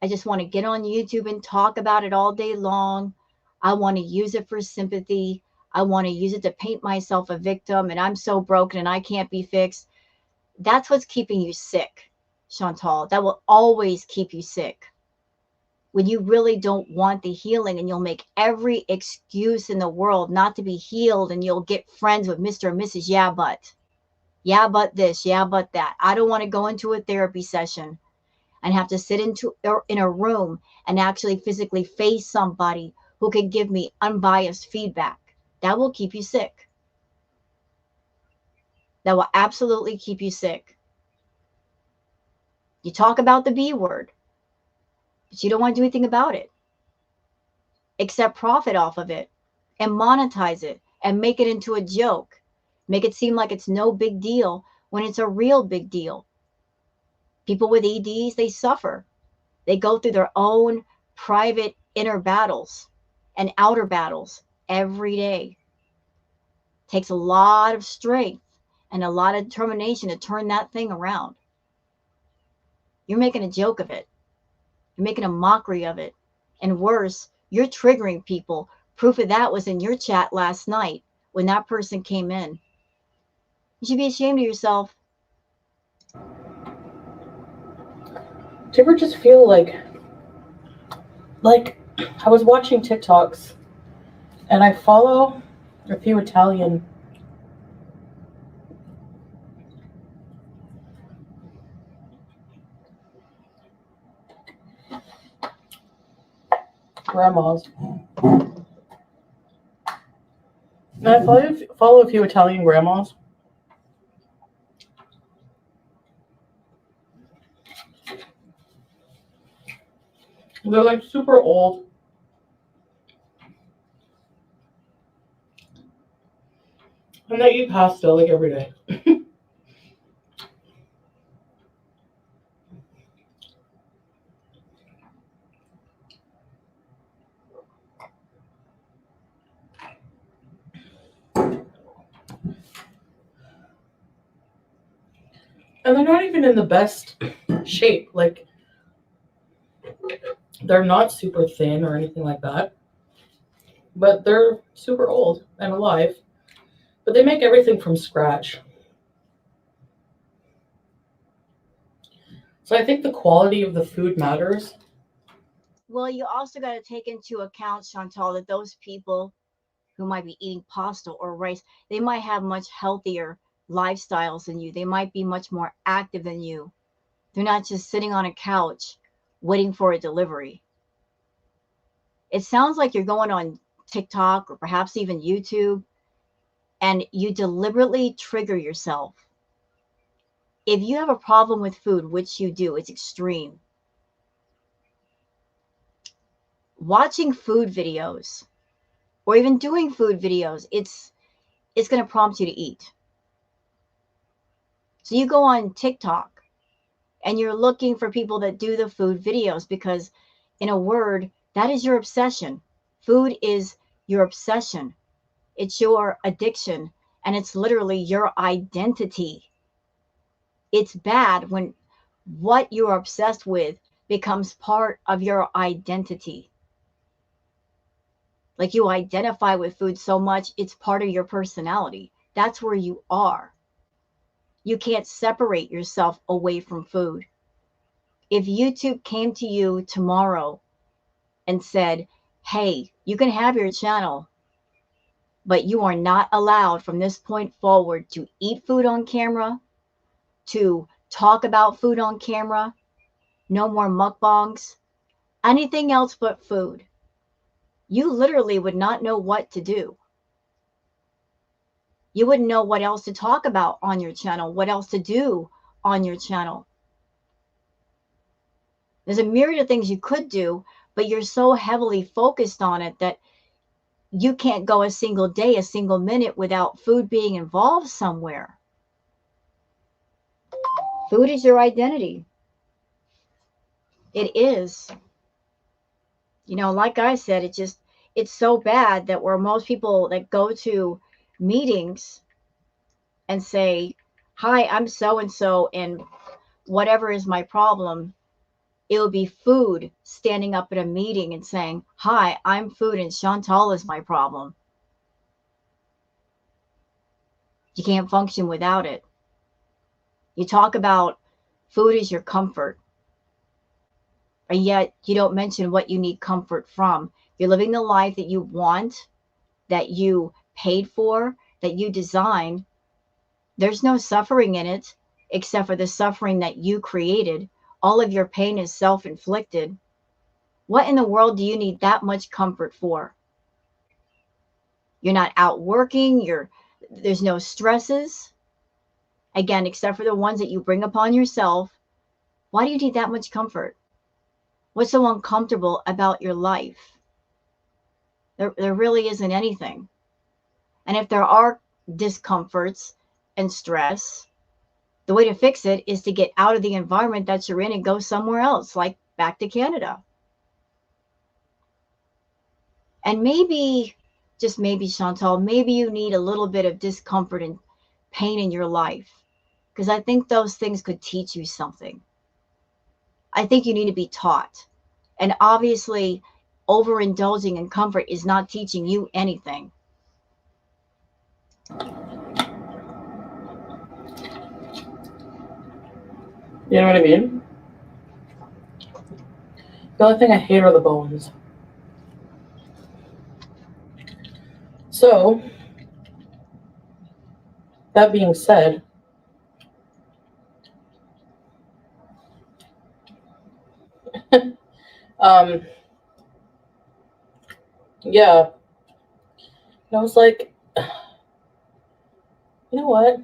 I just want to get on YouTube and talk about it all day long. I want to use it for sympathy. I want to use it to paint myself a victim and I'm so broken and I can't be fixed. That's what's keeping you sick, Chantal. That will always keep you sick. When you really don't want the healing and you'll make every excuse in the world not to be healed and you'll get friends with Mr. and Mrs. Yeah, but. Yeah, but this. Yeah, but that. I don't want to go into a therapy session and have to sit in a room and actually physically face somebody who can give me unbiased feedback. That will keep you sick. That will absolutely keep you sick. You talk about the B word, but you don't want to do anything about it except profit off of it and monetize it and make it into a joke. Make it seem like it's no big deal when it's a real big deal. People with EDs, they suffer. They go through their own private inner battles and outer battles every day. It takes a lot of strength and a lot of determination to turn that thing around. You're making a joke of it. You're making a mockery of it. And worse, you're triggering people. Proof of that was in your chat last night when that person came in. You should be ashamed of yourself. Do you ever just feel like I was watching TikToks and I follow a few Italian grandmas. And I follow a few Italian grandmas. They're like super old. And they eat pasta like every day. And they're not even in the best shape. Like, they're not super thin or anything like that, but they're super old and alive. But they make everything from scratch. So I think the quality of the food matters. Well, you also got to take into account, Chantal, that those people who might be eating pasta or rice, they might have much healthier lifestyles than you. They might be much more active than you. They're not just sitting on a couch waiting for a delivery. It sounds like you're going on TikTok or perhaps even YouTube and you deliberately trigger yourself. If you have a problem with food, which you do, it's extreme. Watching food videos or even doing food videos, it's going to prompt you to eat. So you go on TikTok and you're looking for people that do the food videos because, in a word, that is your obsession. Food is your obsession, it's your addiction, and it's literally your identity. It's bad when what you're obsessed with becomes part of your identity. Like you identify with food so much, it's part of your personality. That's where you are. You can't separate yourself away from food. If YouTube came to you tomorrow and said, hey, you can have your channel, but you are not allowed from this point forward to eat food on camera, to talk about food on camera, no more mukbangs, anything else but food, you literally would not know what to do. You wouldn't know what else to talk about on your channel, what else to do on your channel. There's a myriad of things you could do, but you're so heavily focused on it that you can't go a single day, a single minute without food being involved somewhere. Food is your identity. It is. Like I said, it's so bad that where most people that go to meetings and say, hi, I'm so and so, and whatever is my problem, it will be food standing up at a meeting and saying, hi, I'm food and Chantal is my problem. You can't function without it. You talk about food is your comfort, and yet you don't mention what you need comfort from. You're living the life that you want, that you paid for, that you designed. There's no suffering in it except for the suffering that you created. All of your pain is self inflicted. What in the world do you need that much comfort for? You're not out working, there's no stresses. Again, except for the ones that you bring upon yourself. Why do you need that much comfort? What's so uncomfortable about your life? There really isn't anything. And if there are discomforts and stress, the way to fix it is to get out of the environment that you're in and go somewhere else, like back to Canada. And maybe, just maybe, Chantal, maybe you need a little bit of discomfort and pain in your life, because I think those things could teach you something. I think you need to be taught. And obviously, overindulging in comfort is not teaching you anything. You know what I mean? The only thing I hate are the bones. So, that being said, um, yeah, I was like, you know what?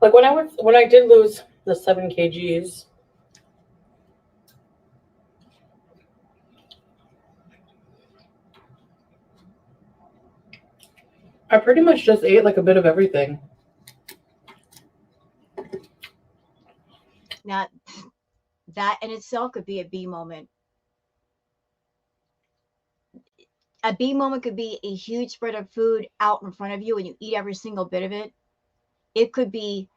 Like when I did lose the 7 kgs, I pretty much just ate like a bit of everything. Now, that in itself could be a B moment. A B moment could be a huge spread of food out in front of you and you eat every single bit of it. It could be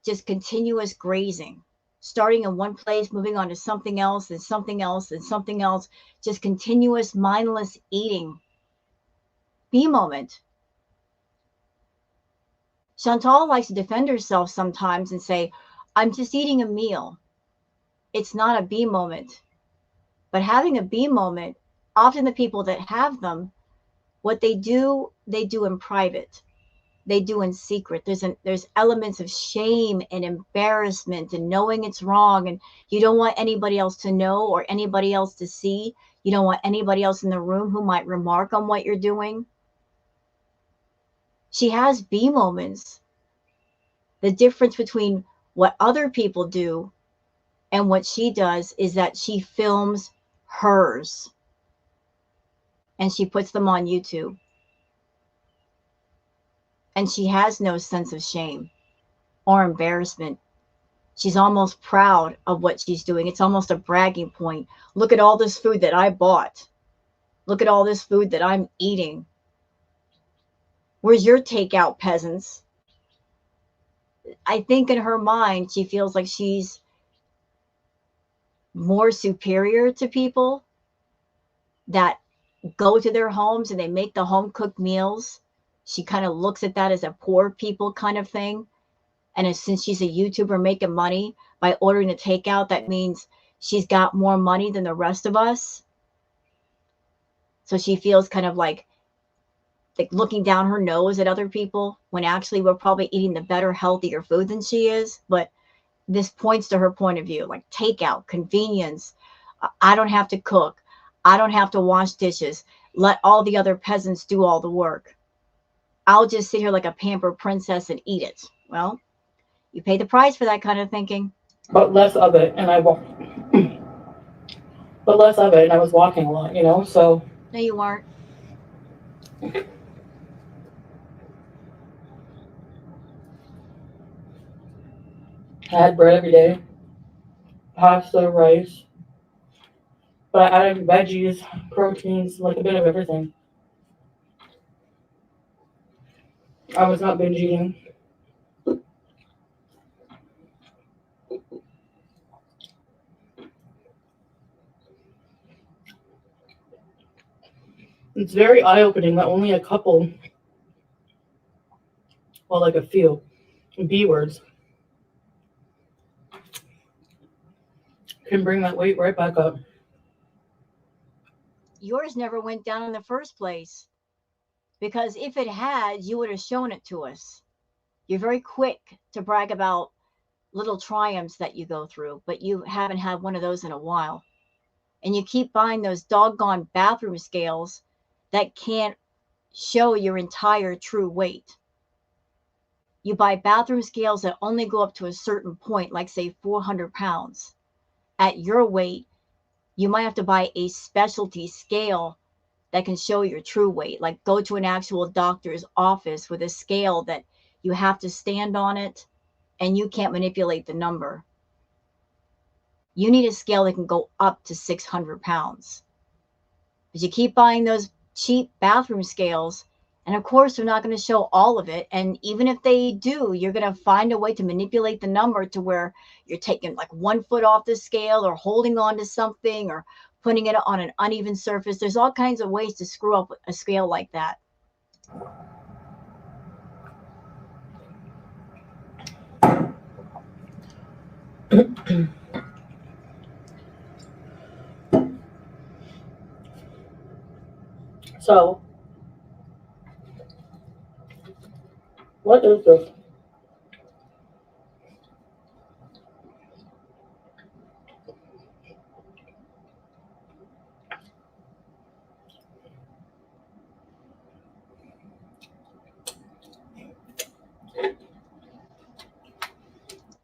just continuous grazing, starting in one place, moving on to something else, and something else, and something else, just continuous mindless eating. B moment. Chantal likes to defend herself sometimes and say, I'm just eating a meal. It's not a B moment. But having a B moment, often the people that have them, what they do in private. They do in secret. There's elements of shame and embarrassment and knowing it's wrong, and you don't want anybody else to know or anybody else to see. You don't want anybody else in the room who might remark on what you're doing. She has B moments. The difference between what other people do and what she does is that she films hers and she puts them on YouTube. And she has no sense of shame or embarrassment. She's almost proud of what she's doing. It's almost a bragging point. Look at all this food that I bought. Look at all this food that I'm eating. Where's your takeout, peasants? I think in her mind, she feels like she's more superior to people that go to their homes and they make the home cooked meals. She kind of looks at that as a poor people kind of thing. And since she's a YouTuber making money by ordering a takeout, that means she's got more money than the rest of us. So she feels kind of like looking down her nose at other people when actually we're probably eating the better, healthier food than she is. But this points to her point of view, like takeout, convenience. I don't have to cook. I don't have to wash dishes. Let all the other peasants do all the work. I'll just sit here like a pampered princess and eat it. Well, you pay the price for that kind of thinking. But less of it, and I walk. But less of it, and I was walking a lot, you know. So No, you weren't. I had bread every day, pasta, rice, but I added veggies, proteins, like a bit of everything. I was not binge eating. It's very eye opening that only a couple, well, like a few, B words can bring that weight right back up. Yours never went down in the first place because if it had, you would have shown it to us. You're very quick to brag about little triumphs that you go through, but you haven't had one of those in a while. And you keep buying those doggone bathroom scales that can't show your entire true weight. You buy bathroom scales that only go up to a certain point, like say 400 pounds. At your weight, you might have to buy a specialty scale that can show your true weight. Like go to an actual doctor's office with a scale that you have to stand on it and you can't manipulate the number. You need a scale that can go up to 600 pounds. But you keep buying those cheap bathroom scales, and of course, they're not going to show all of it. And even if they do, you're going to find a way to manipulate the number to where you're taking like 1 foot off the scale or holding on to something or putting it on an uneven surface. There's all kinds of ways to screw up a scale like that. So, what is this?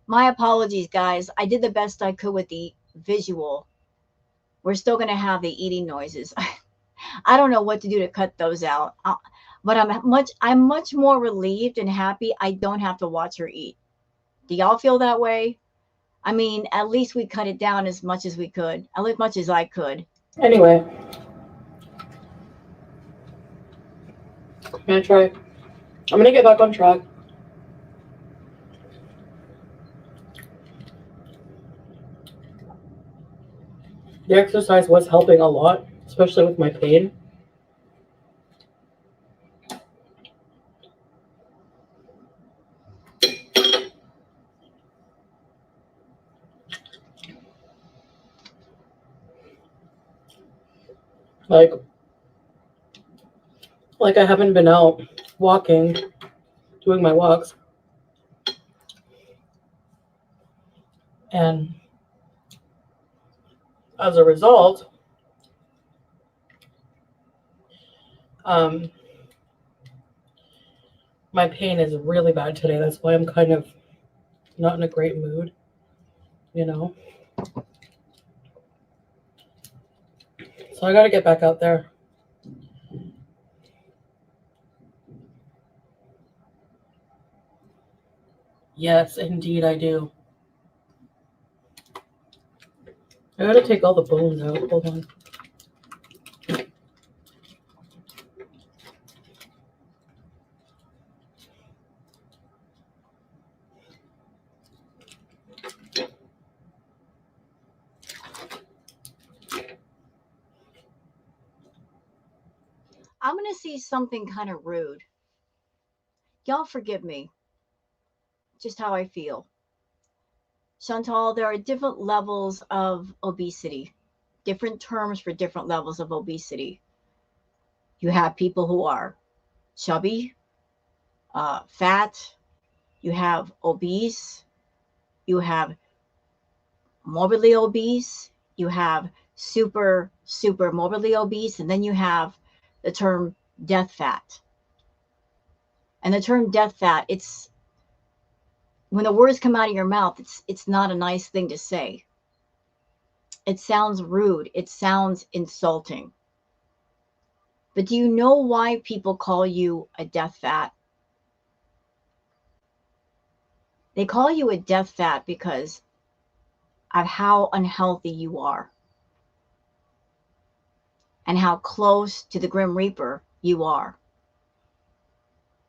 My apologies, guys. I did the best I could with the visual. We're still going to have the eating noises. I don't know what to do to cut those out. But I'm much more relieved and happy I don't have to watch her eat. Do y'all feel that way? I mean, at least we cut it down as much as we could, as much as I could. Anyway, I'm gonna try. I'm gonna get back on track. The exercise was helping a lot, especially with my pain. Like, I haven't been out walking, doing my walks, and as a result, um, my pain is really bad today. That's why I'm kind of not in a great mood, you know? So I gotta get back out there. Yes, indeed I do. I gotta take all the bones out. Hold on. I'm going to see something kind of rude. Y'all forgive me, just how I feel. Chantal, there are different levels of obesity, different terms for different levels of obesity. You have people who are chubby, fat, you have obese, you have morbidly obese, you have super morbidly obese, and then you have the term death fat. And the term death fat, it's when the words come out of your mouth, it's not a nice thing to say. It sounds rude, it sounds insulting. But do you know why people call you a death fat? They call you a death fat because of how unhealthy you are and how close to the Grim Reaper you are.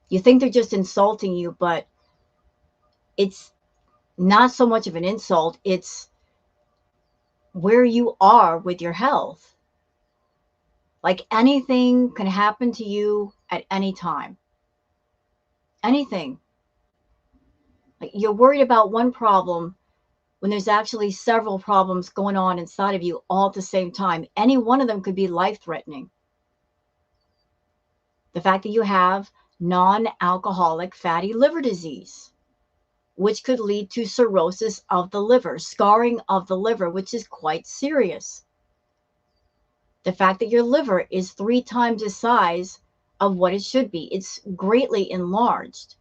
You think they're just insulting you, but it's not so much of an insult, it's where you are with your health. Like anything can happen to you at any time. Anything. Like you're worried about one problem when there's actually several problems going on inside of you all at the same time. Any one of them could be life-threatening. The fact that you have non-alcoholic fatty liver disease, which could lead to cirrhosis of the liver, scarring of the liver, which is quite serious. The fact that your liver is 3 times the size of what it should be. It's greatly enlarged.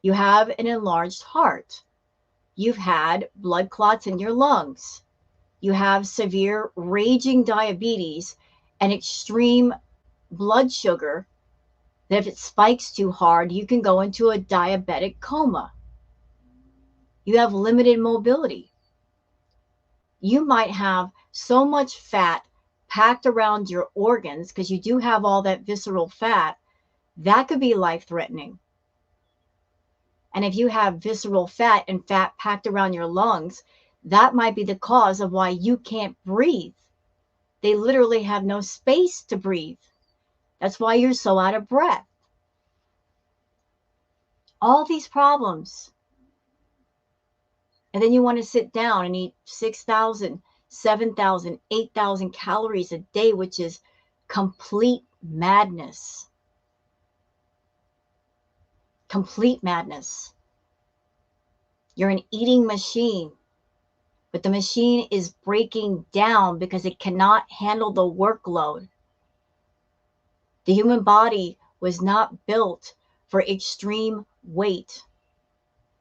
You have an enlarged heart. You've had blood clots in your lungs. You have severe raging diabetes and extreme blood sugar that if it spikes too hard, you can go into a diabetic coma. You have limited mobility. You might have so much fat packed around your organs because you do have all that visceral fat, that could be life-threatening. And if you have visceral fat and fat packed around your lungs, that might be the cause of why you can't breathe. They literally have no space to breathe. That's why you're so out of breath. All these problems. And then you want to sit down and eat 6,000, 7,000, 8,000 calories a day, which is complete madness. Complete madness. You're an eating machine, but the machine is breaking down because it cannot handle the workload. The human body was not built for extreme weight.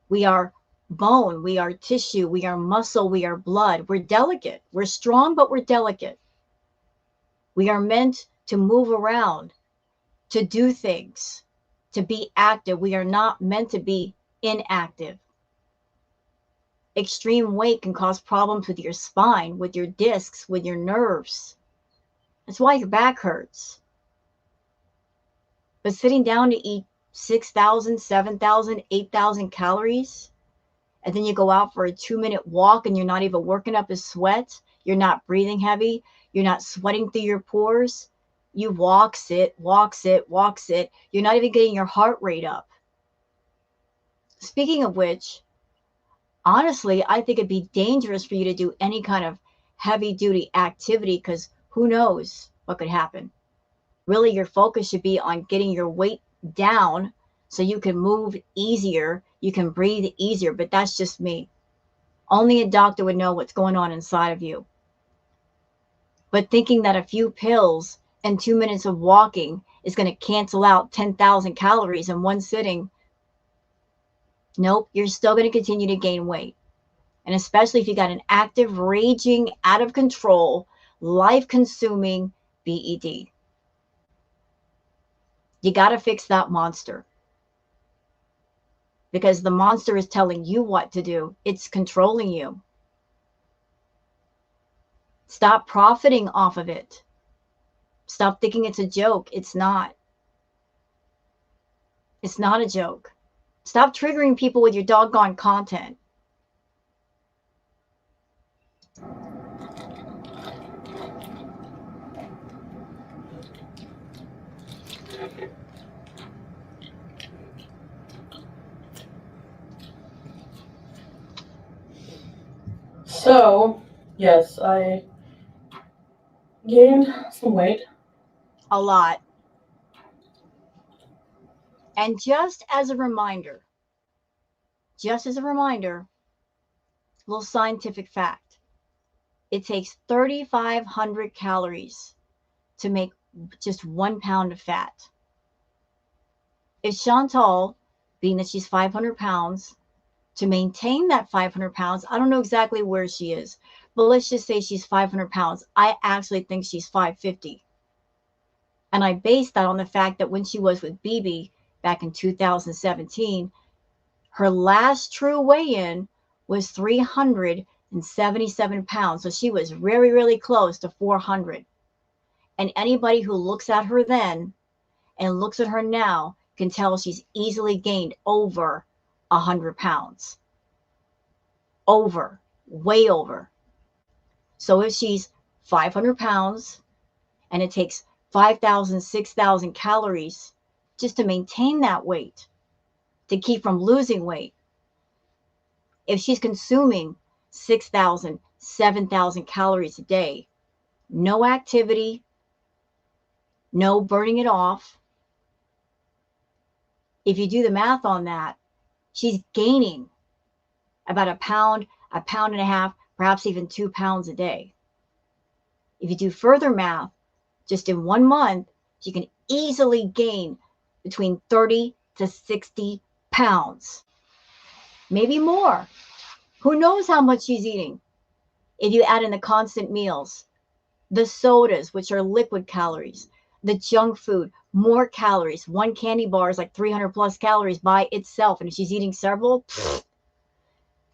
We are bone, we are tissue, we are muscle, we are blood. We're delicate. We're strong, but we're delicate. We are meant to move around, to do things, to be active. We are not meant to be inactive. Extreme weight can cause problems with your spine, with your discs, with your nerves. That's why your back hurts. But sitting down to eat 6,000, 7,000, 8,000 calories, and then you go out for a 2-minute walk and you're not even working up a sweat, you're not breathing heavy, you're not sweating through your pores. You walk, sit, walk, sit, walk, sit. You're not even getting your heart rate up. Speaking of which, honestly, I think it'd be dangerous for you to do any kind of heavy duty activity because who knows what could happen. Really, your focus should be on getting your weight down so you can move easier, you can breathe easier, but that's just me. Only a doctor would know what's going on inside of you. But thinking that a few pills and 2 minutes of walking is going to cancel out 10,000 calories in one sitting, nope, you're still going to continue to gain weight. And especially if you got an active, raging, out of control, life consuming BED. You got to fix that monster because the monster is telling you what to do, it's controlling you. Stop profiting off of it. Stop thinking it's a joke. It's not. It's not a joke. Stop triggering people with your doggone content. So, yes, I gained some weight. A lot. And just as a reminder, little scientific fact. It takes 3,500 calories to make just 1 pound of fat. If Chantal, being that she's 500 pounds, to maintain that 500 pounds, I don't know exactly where she is, but let's just say she's 500 pounds. I actually think she's 550. And I base that on the fact that when she was with BB back in 2017, her last true weigh-in was 377 pounds. So she was really, really close to 400. And anybody who looks at her then and looks at her now can tell she's easily gained over 100 pounds. Over, way over. So if she's 500 pounds and it takes 5,000, 6,000 calories just to maintain that weight, to keep from losing weight, if she's consuming 6,000, 7,000 calories a day, no activity, no burning it off, if you do the math on that, she's gaining about a pound and a half, perhaps even 2 pounds a day. If you do further math, just in 1 month, she can easily gain between 30 to 60 pounds, maybe more. Who knows how much she's eating? If you add in the constant meals, the sodas, which are liquid calories, the junk food, more calories. One candy bar is like 300 plus calories by itself. And if she's eating several,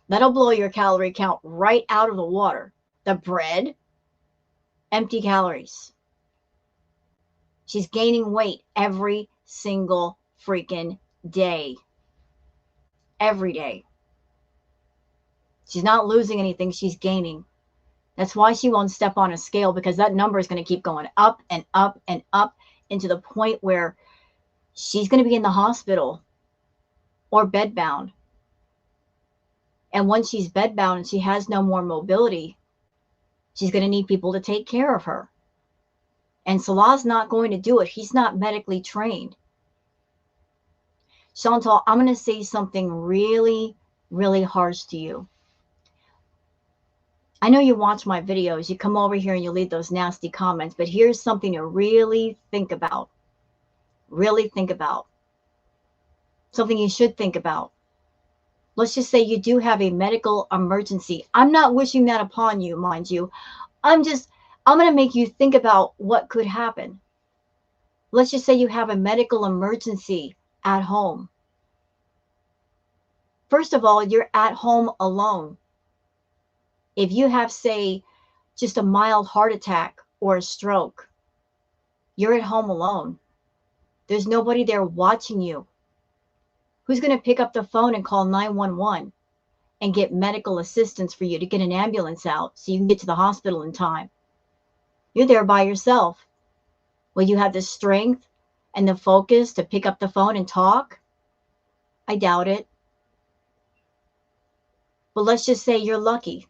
that'll blow your calorie count right out of the water. The bread, empty calories. She's gaining weight every single freaking day. Every day. She's not losing anything, she's gaining. That's why she won't step on a scale, because that number is going to keep going up and up and up into the point where she's going to be in the hospital or bedbound. And once she's bedbound and she has no more mobility, she's going to need people to take care of her. And Salah's not going to do it. He's not medically trained. Chantal, I'm going to say something really, really harsh to you. I know you watch my videos. You come over here and you leave those nasty comments, but here's something to really think about. Really think about. Something you should think about. Let's just say you do have a medical emergency. I'm not wishing that upon you, mind you. I'm going to make you think about what could happen. Let's just say you have a medical emergency at home. First of all, you're at home alone. If you have, say, just a mild heart attack or a stroke, you're at home alone. There's nobody there watching you. Who's going to pick up the phone and call 911 and get medical assistance for you to get an ambulance out so you can get to the hospital in time? You're there by yourself. Will you have the strength and the focus to pick up the phone and talk? I doubt it. But let's just say you're lucky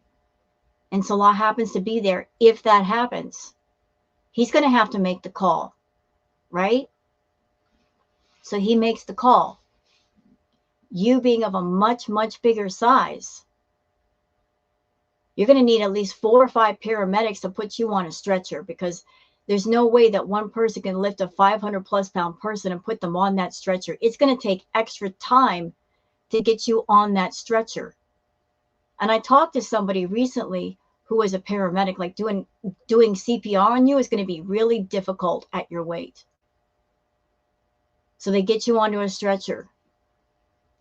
and Salah happens to be there. If that happens, he's going to have to make the call, right? So he makes the call. You being of a much, much bigger size, you're going to need at least 4 or 5 paramedics to put you on a stretcher, because there's no way that one person can lift a 500+ pound person and put them on that stretcher. It's going to take extra time to get you on that stretcher. And I talked to somebody recently who was a paramedic, like doing CPR on you is going to be really difficult at your weight. So they get you onto a stretcher.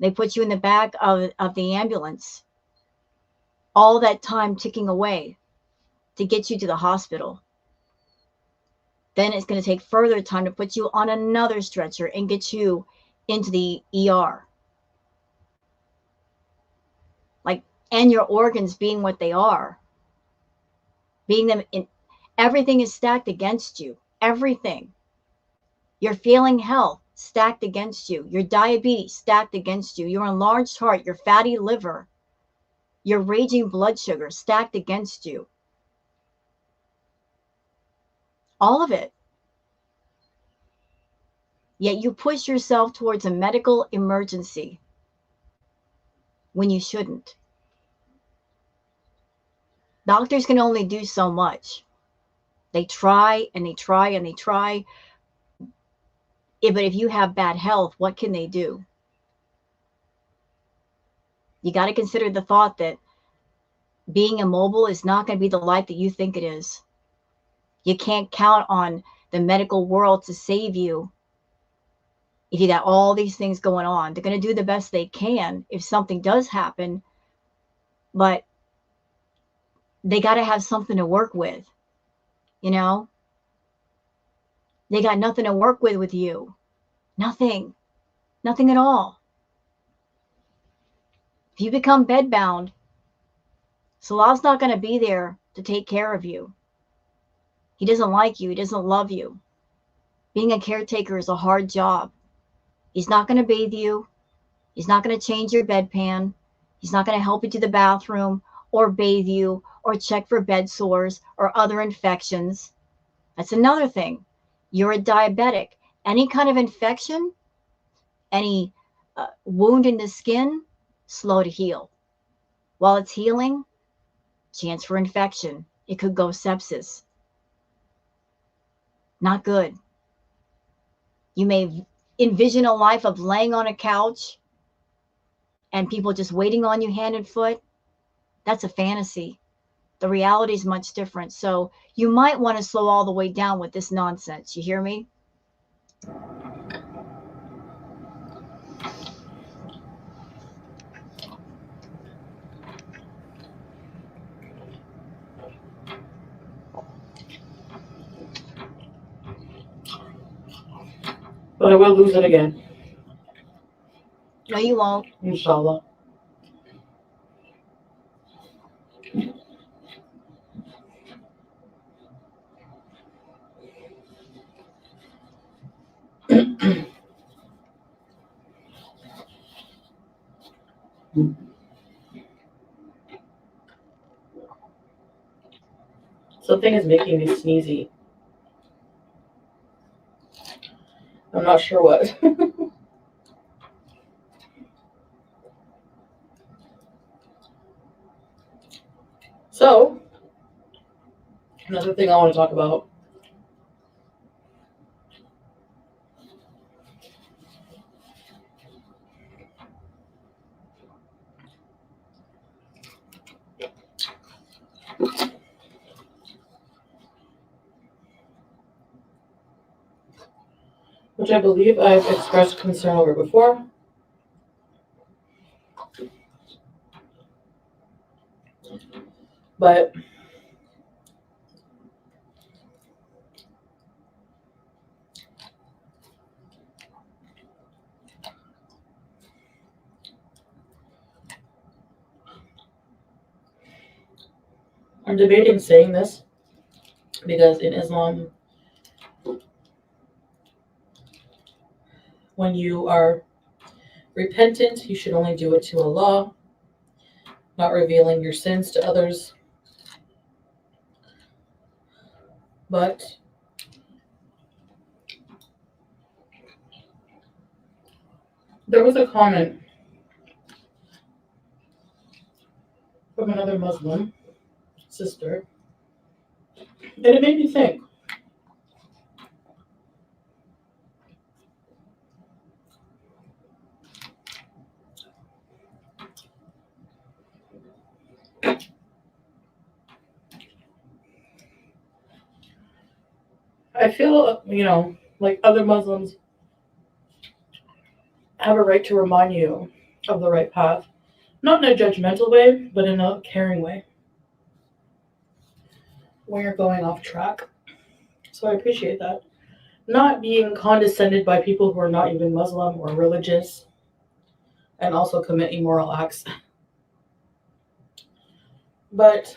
They put you in the back of the ambulance. All that time ticking away to get you to the hospital. Then it's going to take further time to put you on another stretcher and get you into the ER. Like, and your organs being what they are, being them in, everything is stacked against you. Everything. Your failing health stacked against you. Your diabetes stacked against you. Your enlarged heart, your fatty liver, your raging blood sugar stacked against you. All of it. Yet you push yourself towards a medical emergency when you shouldn't. Doctors can only do so much. They try and they try and they try. Yeah, but if you have bad health, what can they do? You got to consider the thought that being immobile is not going to be the life that you think it is. You can't count on the medical world to save you if you got all these things going on. They're going to do the best they can if something does happen, but they got to have something to work with, you know? They got nothing to work with you. Nothing. Nothing at all. If you become bedbound, Salah's not going to be there to take care of you. He doesn't like you. He doesn't love you. Being a caretaker is a hard job. He's not going to bathe you. He's not going to change your bedpan. He's not going to help you to the bathroom or bathe you or check for bed sores or other infections. That's another thing. You're a diabetic. Any kind of infection, any wound in the skin, slow to heal. While it's healing, chance for infection. It could go sepsis. Not good. You may envision a life of laying on a couch and people just waiting on you hand and foot. That's a fantasy. The reality is much different. So you might want to slow all the way down with this nonsense. You hear me? But I will lose it again. No, you won't. Inshallah. Something is making me sneezy. I'm not sure what. So, another thing I want to talk about. Which I believe I've expressed concern over before. But I'm debating saying this because in Islam, when you are repentant, you should only do it to Allah, not revealing your sins to others. But there was a comment from another Muslim sister, and it made me think. I feel, like other Muslims have a right to remind you of the right path. Not in a judgmental way, but in a caring way when you're going off track. So I appreciate that. Not being condescended by people who are not even Muslim or religious and also commit immoral acts. But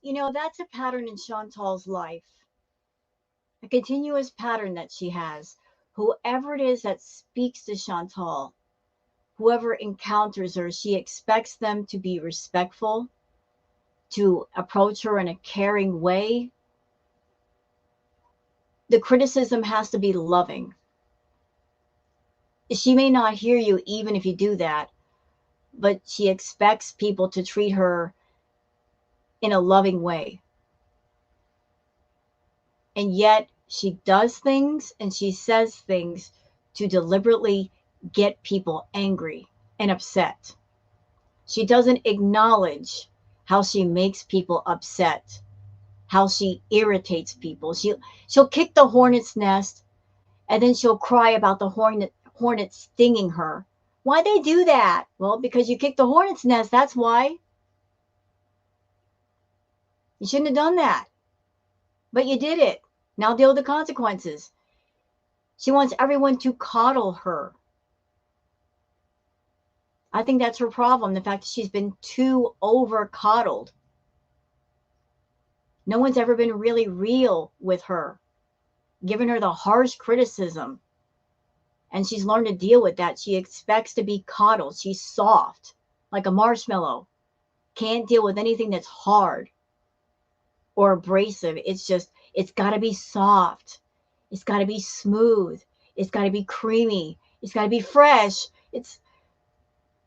You know, that's a pattern in Chantal's life, a continuous pattern that she has. Whoever it is that speaks to Chantal, whoever encounters her, she expects them to be respectful, to approach her in a caring way. The criticism has to be loving. She may not hear you even if you do that, but she expects people to treat her in a loving way. And yet she does things and she says things to deliberately get people angry and upset. She doesn't acknowledge how she makes people upset, how she irritates people. She'll kick the hornet's nest and then she'll cry about the hornet stinging her. Why they do that? Well, because you kicked the hornet's nest, that's why. You shouldn't have done that. But you did it. Now deal with the consequences. She wants everyone to coddle her. I think that's her problem, the fact that she's been too over coddled. No one's ever been really real with her, given her the harsh criticism. And she's learned to deal with that. She expects to be coddled. She's soft, like a marshmallow. Can't deal with anything that's hard or abrasive. It's got to be soft. It's got to be smooth. It's got to be creamy. It's got to be fresh.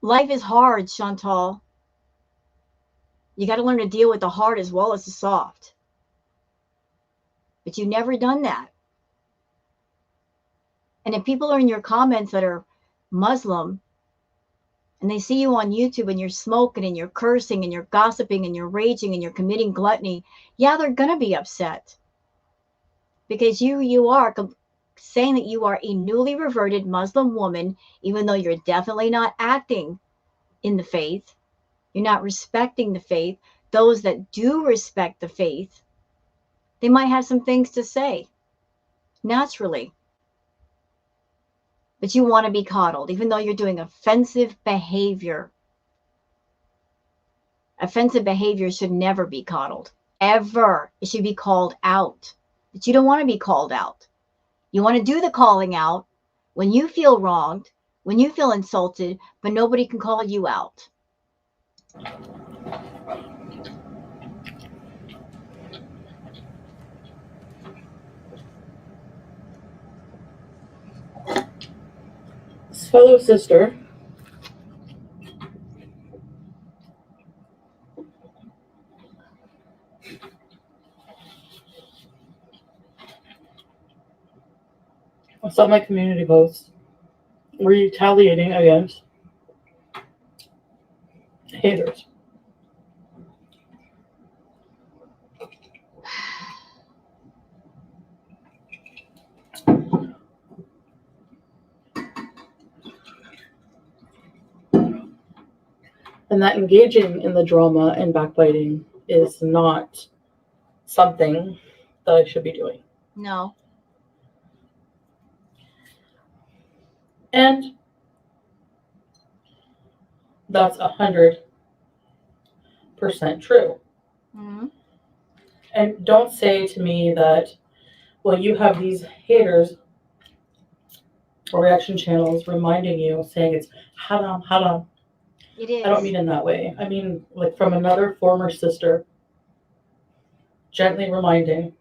Life is hard, Chantal. You got to learn to deal with the hard as well as the soft. But you've never done that. And if people are in your comments that are Muslim and they see you on YouTube and you're smoking and you're cursing and you're gossiping and you're raging and you're committing gluttony, yeah, they're going to be upset. Because you are saying that you are a newly reverted Muslim woman, even though you're definitely not acting in the faith. You're not respecting the faith. Those that do respect the faith, they might have some things to say, naturally. But you want to be coddled, even though you're doing offensive behavior. Offensive behavior should never be coddled, ever. It should be called out. But you don't want to be called out. You want to do the calling out when you feel wronged, when you feel insulted, but nobody can call you out. this fellow sister I saw my community posts retaliating against haters. And that engaging in the drama and backbiting is not something that I should be doing. No. And that's 100% true. Mm-hmm. And don't say to me that, well, you have these haters or reaction channels reminding you, saying it's haram, haram. It I don't is. mean in that way. I mean like from another former sister, gently reminding.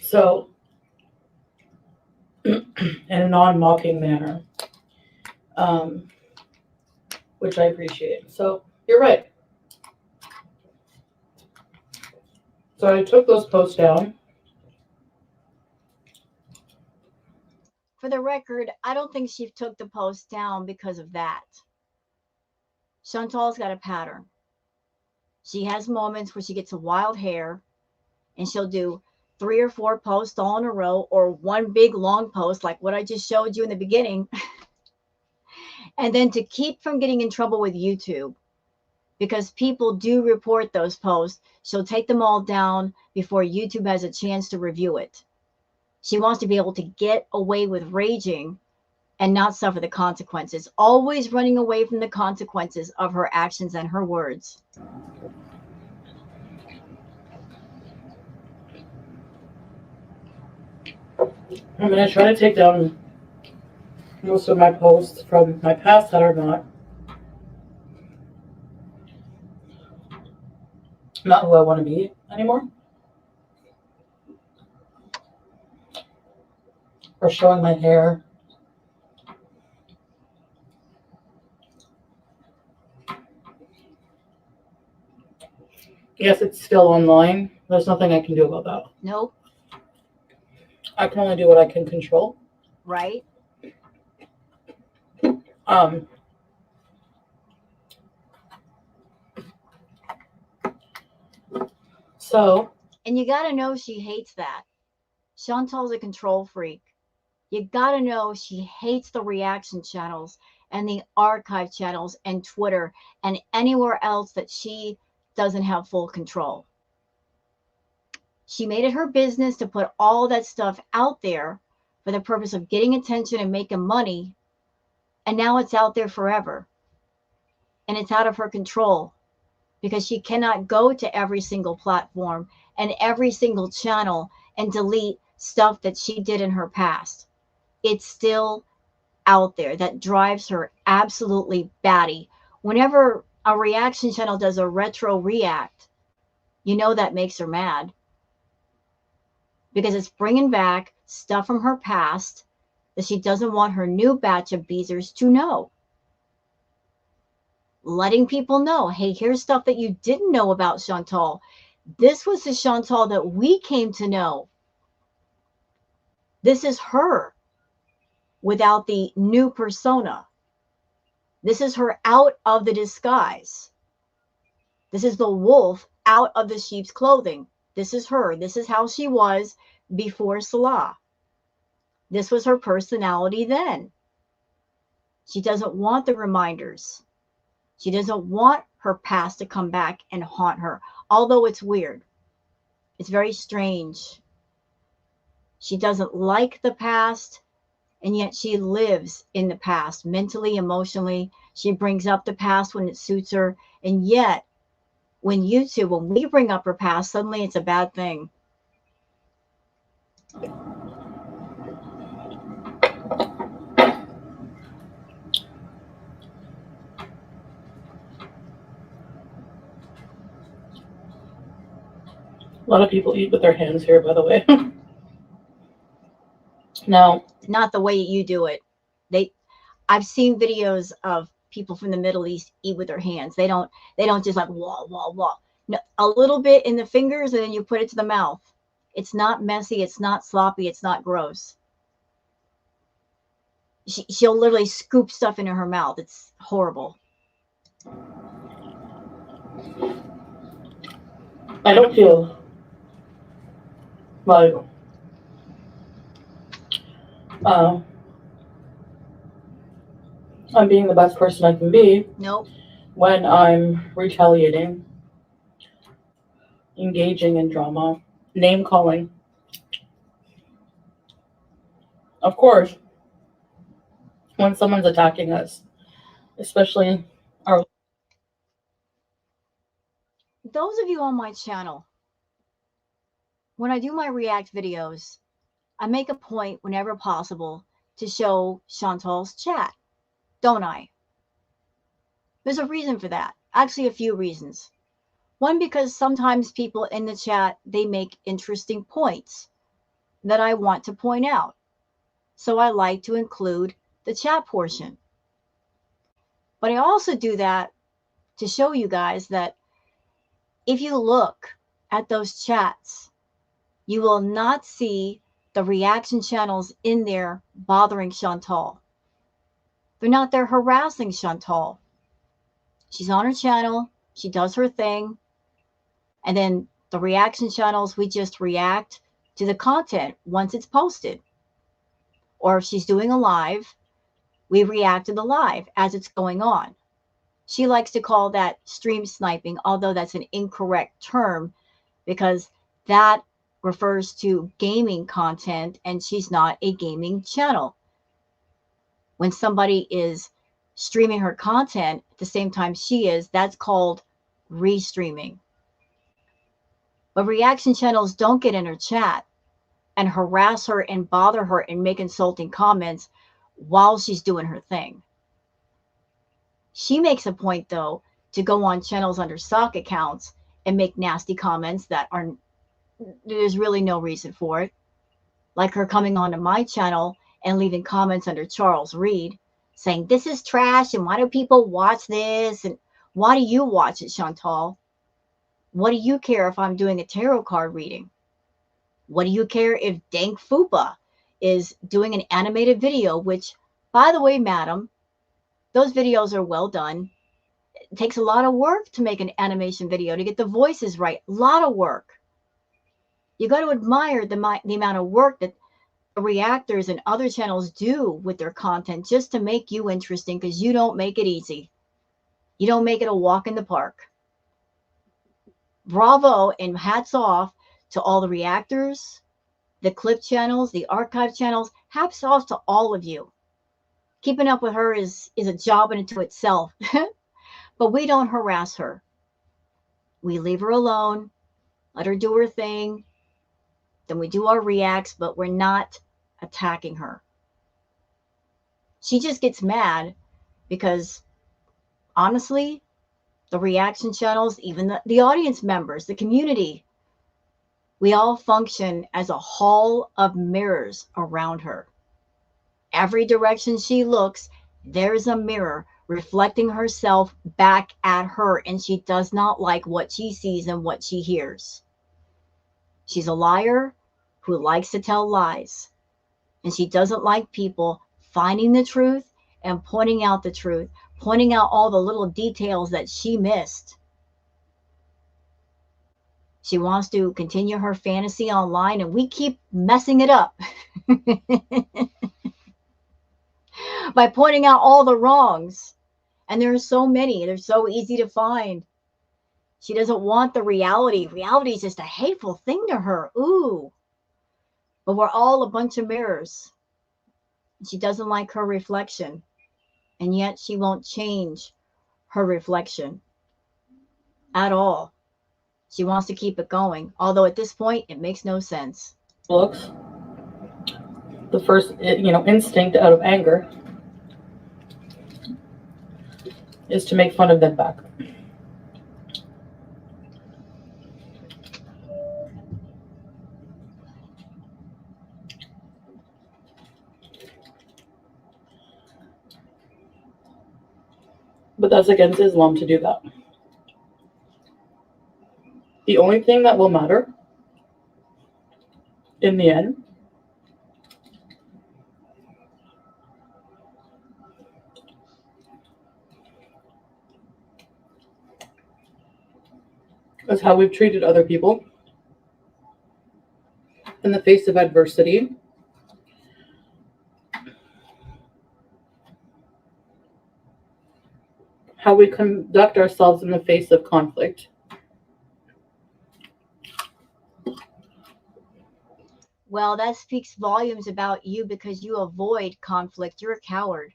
So, in a non-mocking manner, um, which I appreciate. So you're right. So I took those posts down. For the record, I don't think she took the post down because of that. Chantal's got a pattern. She has moments where she gets a wild hair and she'll do 3 or 4 posts all in a row or one big long post like what I just showed you in the beginning. And then to keep from getting in trouble with YouTube, because people do report those posts, she'll take them all down before YouTube has a chance to review it. She wants to be able to get away with raging and not suffer the consequences, always running away from the consequences of her actions and her words. I'm gonna try to take down most of my posts from my past that are not who I want to be anymore, or showing my hair. Yes, it's still online. There's nothing I can do about that. Nope. I can only do what I can control. Right? Um, so And you got to know she hates that. Chantal's a control freak. You got to know she hates the reaction channels and the archive channels and Twitter and anywhere else that she doesn't have full control. She made it her business to put all that stuff out there for the purpose of getting attention and making money. And now it's out there forever. And it's out of her control because she cannot go to every single platform and every single channel and delete stuff that she did in her past. It's still out there. That drives her absolutely batty. Whenever a reaction channel does a retro react, you know that makes her mad because it's bringing back stuff from her past that she doesn't want her new batch of beezers to know. Letting people know, hey, here's stuff that you didn't know about Chantal. This was the Chantal that we came to know. This is her without the new persona. This is her out of the disguise. This is the wolf out of the sheep's clothing. This is her. This is how she was before Salah. This was her personality then. She doesn't want the reminders. She doesn't want her past to come back and haunt her, although it's weird. It's very strange. She doesn't like the past, and yet she lives in the past mentally, emotionally. She brings up the past when it suits her, and yet when we bring up her past, suddenly it's a bad thing. a lot of people eat with their hands here, by the way. Now, Not the way you do it. They I've seen videos of people from the Middle East eat with their hands. They don't just like wah wah wah. No, a little bit in the fingers and then you put it to the mouth. It's not messy, it's not sloppy, it's not gross. She'll literally scoop stuff into her mouth. It's horrible. I don't feel like uh, I'm being the best person I can be Nope. when I'm retaliating, engaging in drama, name calling. Of course, when someone's attacking us, especially our. Those of you on my channel, when I do my react videos, I make a point whenever possible to show Chantal's chat, don't I? There's a reason for that. Actually, a few reasons. One, because sometimes people in the chat, they make interesting points that I want to point out. So I like to include the chat portion. But I also do that to show you guys that if you look at those chats, you will not see the reaction channels in there bothering Chantal. They're not there harassing Chantal. She's on her channel, she does her thing, and then the reaction channels, we just react to the content once it's posted. Or if she's doing a live, we react to the live as it's going on. She likes to call that stream sniping, although that's an incorrect term because that refers to gaming content and she's not a gaming channel. When somebody is streaming her content at the same time she is, that's called restreaming. But reaction channels don't get in her chat and harass her and bother her and make insulting comments while she's doing her thing. She makes a point, though, to go on channels under stock accounts and make nasty comments that are, there's really no reason for it. Like her coming onto my channel and leaving comments under Charles Reed saying, this is trash and why do people watch this? And why do you watch it, Chantal? What do you care if I'm doing a tarot card reading? What do you care if Dank Fupa is doing an animated video, which, by the way, madam, those videos are well done. It takes a lot of work to make an animation video, to get the voices right. A lot of work. You got to admire the amount of work that the reactors and other channels do with their content just to make you interesting, because you don't make it easy. You don't make it a walk in the park. Bravo and hats off to all the reactors, the clip channels, the archive channels. Hats off to all of you. Keeping up with her is a job unto itself. But we don't harass her. We leave her alone, let her do her thing. Then we do our reacts, but we're not attacking her. She just gets mad because, honestly, the reaction channels, even the audience members, the community, we all function as a hall of mirrors around her. Every direction she looks, there's a mirror reflecting herself back at her, and she does not like what she sees and what she hears. She's a liar who likes to tell lies, and she doesn't like people finding the truth and pointing out the truth, pointing out all the little details that she missed. She wants to continue her fantasy online, and we keep messing it up by pointing out all the wrongs. And there are so many. They're so easy to find. She doesn't want the reality. Reality is just a hateful thing to her. Ooh. But we're all a bunch of mirrors. She doesn't like her reflection. And yet she won't change her reflection at all. She wants to keep it going. Although at this point, it makes no sense. Looks, the first, instinct out of anger is to make fun of them back. But that's against Islam to do that. The only thing that will matter in the end is how we've treated other people in the face of adversity, how we conduct ourselves in the face of conflict. Well, that speaks volumes about you because you avoid conflict. You're a coward.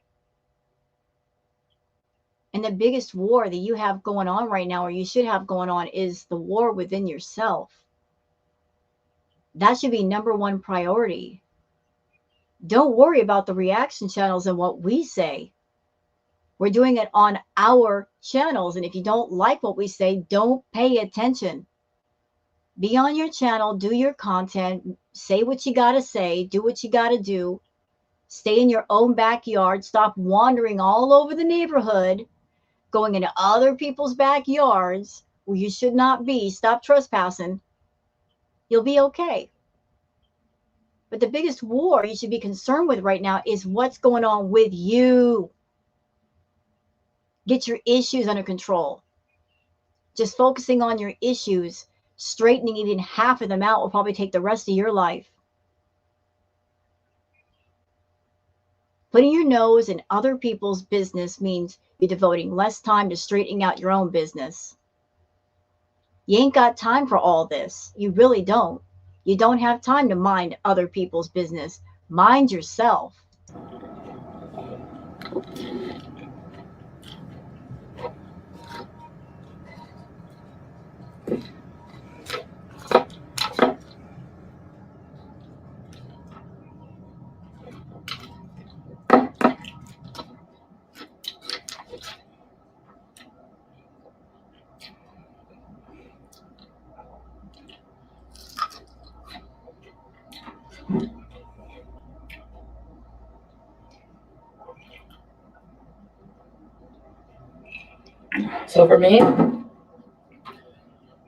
And the biggest war that you have going on right now, or you should have going on, is the war within yourself. That should be number one priority. Don't worry about the reaction channels and what we say. We're doing it on our channels. And if you don't like what we say, don't pay attention. Be on your channel, do your content, say what you got to say, do what you got to do. Stay in your own backyard. Stop wandering all over the neighborhood, going into other people's backyards where you should not be. Stop trespassing. You'll be okay. But the biggest war you should be concerned with right now is what's going on with you. Get your issues under control. Just focusing on your issues, straightening even half of them out will probably take the rest of your life. Putting your nose in other people's business means you're devoting less time to straightening out your own business. You ain't got time for all this. You really don't. You don't have time to mind other people's business. Mind yourself. So for me,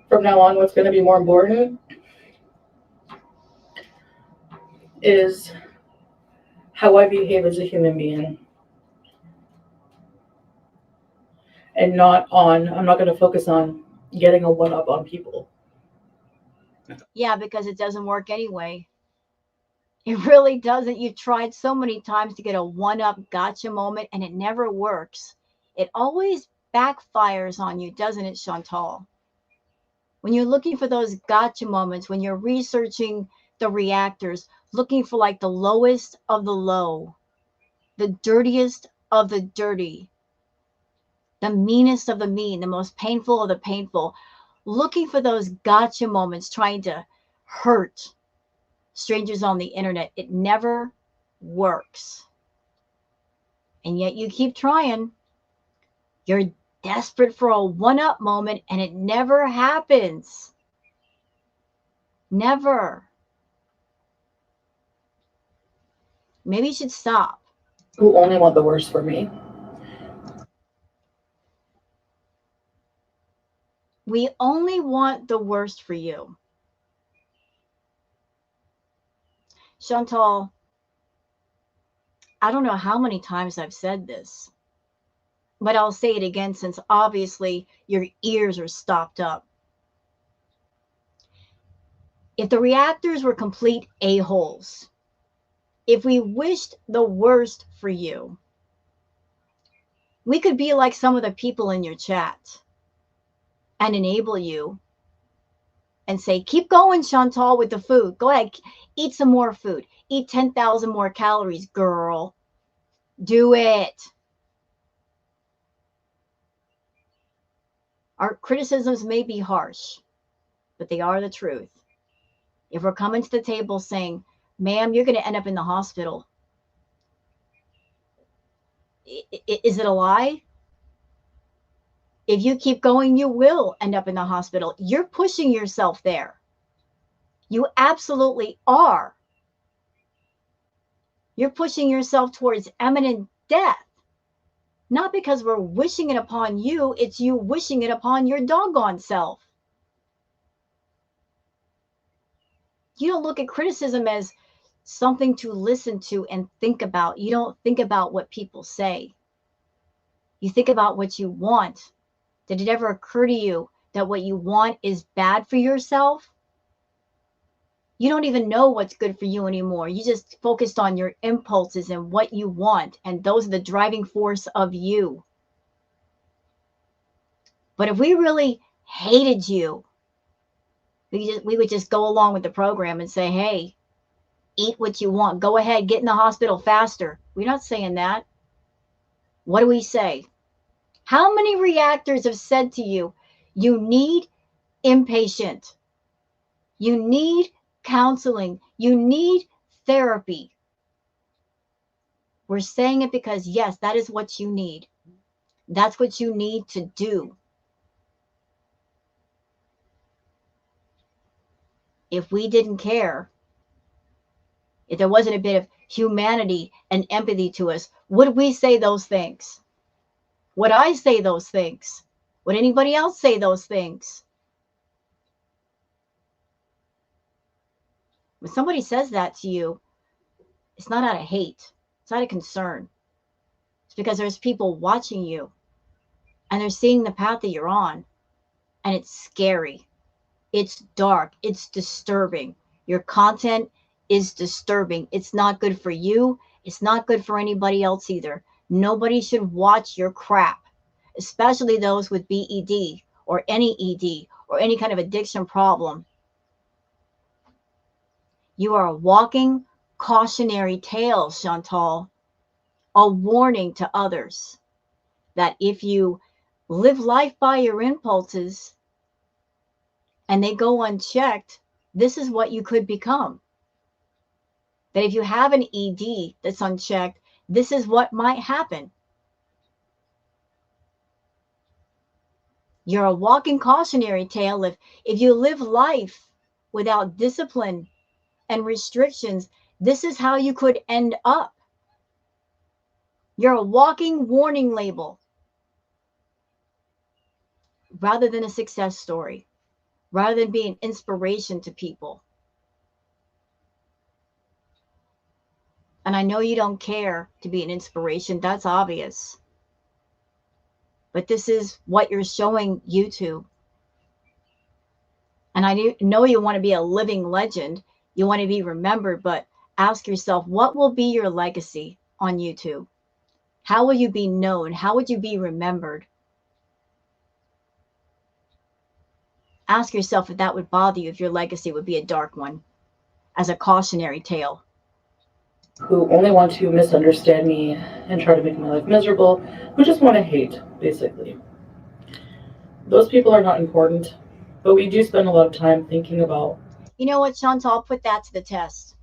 from now on, what's going to be more important is how I behave as a human being. And I'm not going to focus on getting a one-up on people. Yeah, because it doesn't work anyway. It really doesn't. You've tried so many times to get a one-up gotcha moment, and it never works. It always backfires on you, doesn't it, Chantal? When you're looking for those gotcha moments, when you're researching the reactors, looking for like the lowest of the low, the dirtiest of the dirty, the meanest of the mean, the most painful of the painful, looking for those gotcha moments, trying to hurt strangers on the internet, it never works. And yet you keep trying. You're desperate for a one-up moment, and it never happens. Never. Maybe you should stop. Who only want the worst for me. We only want the worst for you. Chantal, I don't know how many times I've said this, but I'll say it again since obviously your ears are stopped up. If the reactors were complete a-holes, if we wished the worst for you, we could be like some of the people in your chat and enable you and say, keep going, Chantal, with the food. Go ahead, eat some more food. Eat 10,000 more calories, girl. Do it. Our criticisms may be harsh, but they are the truth. If we're coming to the table saying, ma'am, you're going to end up in the hospital, is it a lie? If you keep going, you will end up in the hospital. You're pushing yourself there. You absolutely are. You're pushing yourself towards imminent death. Not because we're wishing it upon you, it's you wishing it upon your doggone self. You don't look at criticism as something to listen to and think about. You don't think about what people say. You think about what you want. Did it ever occur to you that what you want is bad for yourself? You don't even know what's good for you anymore. You just focused on your impulses and what you want, and those are the driving force of you. But if we really hated you, we would just go along with the program and say, hey, eat what you want. Go ahead, get in the hospital faster. We're not saying that. What do we say? How many reactors have said to you, you need inpatient, you need counseling, you need therapy? We're saying it because, yes, that is what you need. That's what you need to do. If we didn't care, if there wasn't a bit of humanity and empathy to us, would we say those things? Would I say those things? Would anybody else say those things? When somebody says that to you, it's not out of hate, it's out of concern. It's because there's people watching you and they're seeing the path that you're on, and it's scary. It's dark. It's disturbing. Your content is disturbing. It's not good for you. It's not good for anybody else either. Nobody should watch your crap, especially those with BED or any ED or any kind of addiction problem. You are a walking cautionary tale, Chantal, a warning to others that if you live life by your impulses and they go unchecked, this is what you could become. That if you have an ED that's unchecked, this is what might happen. You're a walking cautionary tale. If you live life without discipline and restrictions, this is how you could end up. You're a walking warning label rather than a success story, rather than being inspiration to people. And I know you don't care to be an inspiration, that's obvious. But this is what you're showing YouTube. And I know you want to be a living legend. You want to be remembered, but ask yourself, what will be your legacy on YouTube? How will you be known? How would you be remembered? Ask yourself if that would bother you, if your legacy would be a dark one, as a cautionary tale. Who only want to misunderstand me and try to make my life miserable, who just want to hate, basically. Those people are not important, but we do spend a lot of time thinking about. You know what, Chantal? Put that to the test.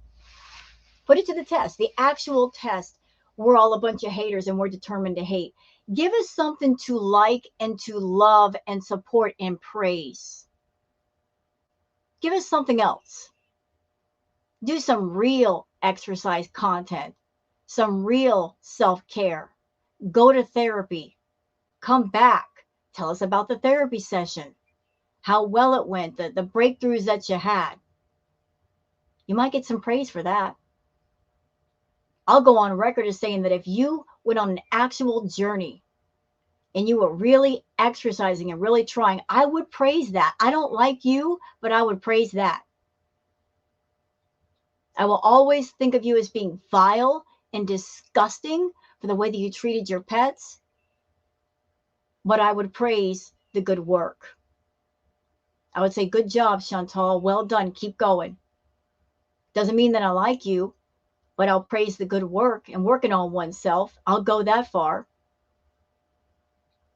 Put it to the test, the actual test. We're all a bunch of haters and we're determined to hate. Give us something to like and to love and support and praise. Give us something else. Do some real exercise content, some real self care. Go to therapy. Come back. Tell us about the therapy session, how well it went, the breakthroughs that you had. You might get some praise for that. I'll go on record as saying that if you went on an actual journey and you were really exercising and really trying, I would praise that. I don't like you, but I would praise that. I will always think of you as being vile and disgusting for the way that you treated your pets, but I would praise the good work. I would say, good job, Chantal. Well done. Keep going. Doesn't mean that I like you, but I'll praise the good work and working on oneself. I'll go that far.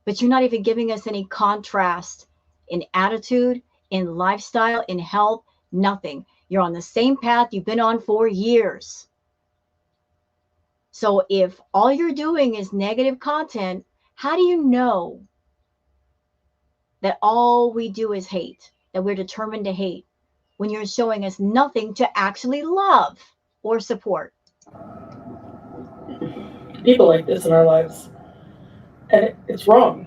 But you're not even giving us any contrast in attitude, in lifestyle, in health, nothing. You're on the same path you've been on for years. So if all you're doing is negative content, how do you know that all we do is hate, that we're determined to hate, when you're showing us nothing to actually love or support? People like this in our lives. And it's wrong.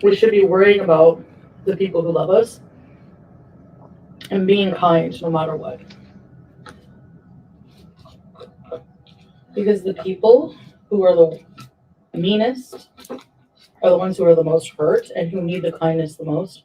We should be worrying about the people who love us and being kind no matter what. Because the people who are the meanest are the ones who are the most hurt and who need the kindness the most.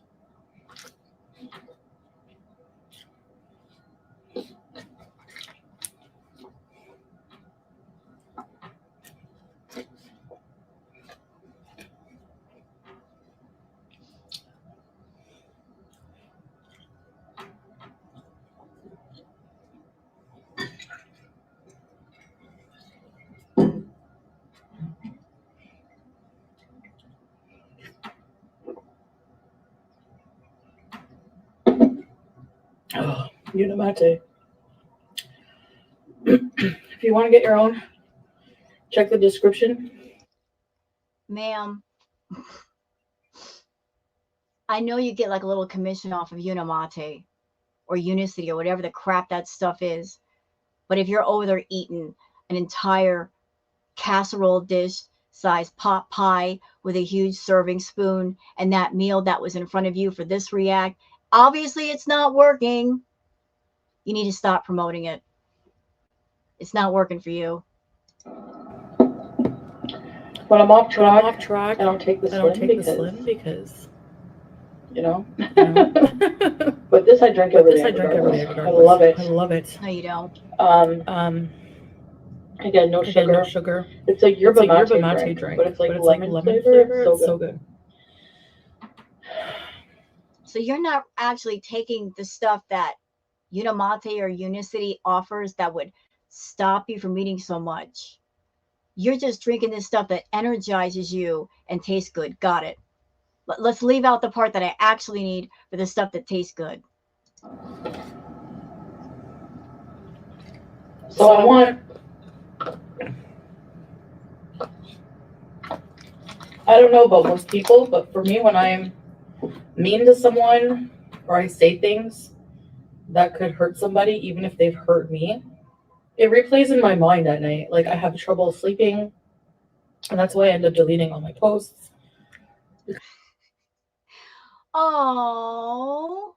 Unamate. If you want to get your own, check the description. Ma'am, I know you get like a little commission off of Unamate or Unicity or whatever the crap that stuff is. But if you're over there eating an entire casserole dish size pot pie with a huge serving spoon and that meal that was in front of you for this react, obviously it's not working. You need to stop promoting it. It's not working for you. When I'm off track, I don't take the slim because you know. But this I drink every day. I love it. No, you don't. Again, no sugar. It's a yerba mate drink, but it's like lemon flavor. It's so good. So you're not actually taking the stuff that Unamate or Unicity offers that would stop you from eating so much. You're just drinking this stuff that energizes you and tastes good. Got it. Let's leave out the part that I actually need for the stuff that tastes good. So I want, I don't know about most people, but for me, when I'm mean to someone or I say things that could hurt somebody, even if they've hurt me, it replays in my mind at night. Like I have trouble sleeping, and that's why I end up deleting all my posts. Oh,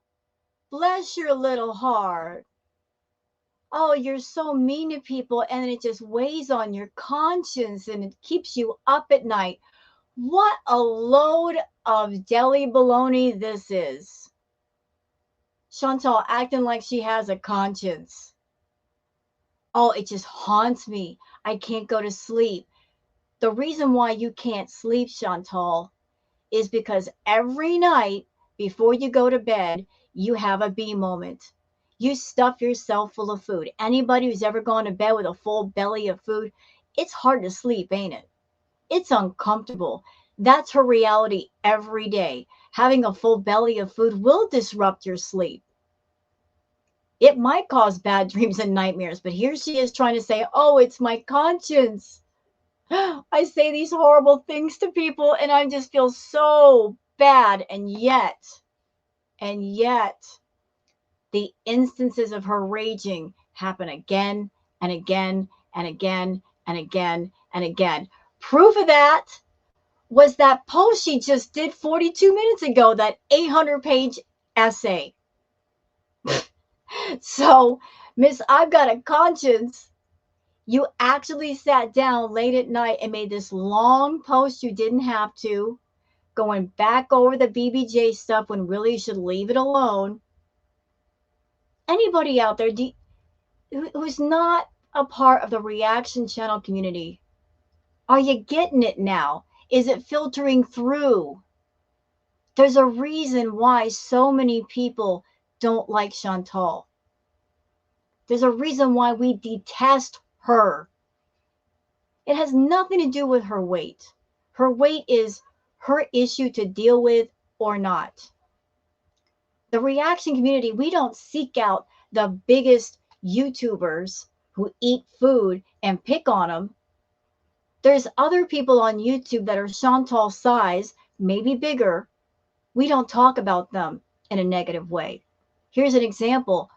bless your little heart. Oh, you're so mean to people, and it just weighs on your conscience and it keeps you up at night. What a load of deli baloney this is. Chantal acting like she has a conscience. Oh, it just haunts me. I can't go to sleep. The reason why you can't sleep, Chantal, is because every night before you go to bed, you have a bee moment. You stuff yourself full of food. Anybody who's ever gone to bed with a full belly of food, it's hard to sleep, ain't it? It's uncomfortable. That's her reality every day. Having a full belly of food will disrupt your sleep. It might cause bad dreams and nightmares, but here she is trying to say, oh, it's my conscience. I say these horrible things to people and I just feel so bad. And yet, the instances of her raging happen again and again and again and again and again. Proof of that was that post she just did 42 minutes ago, that 800-page essay. So, Miss, I've got a conscience. You actually sat down late at night and made this long post you didn't have to, going back over the BBJ stuff when really you should leave it alone. Anybody out there who's not a part of the reaction channel community, are you getting it now? Is it filtering through? There's a reason why so many people don't like Chantal. There's a reason why we detest her. It has nothing to do with her weight. Her weight is her issue to deal with or not. The reaction community, we don't seek out the biggest YouTubers who eat food and pick on them. There's other people on YouTube that are Chantal's size, maybe bigger. We don't talk about them in a negative way. Here's an example.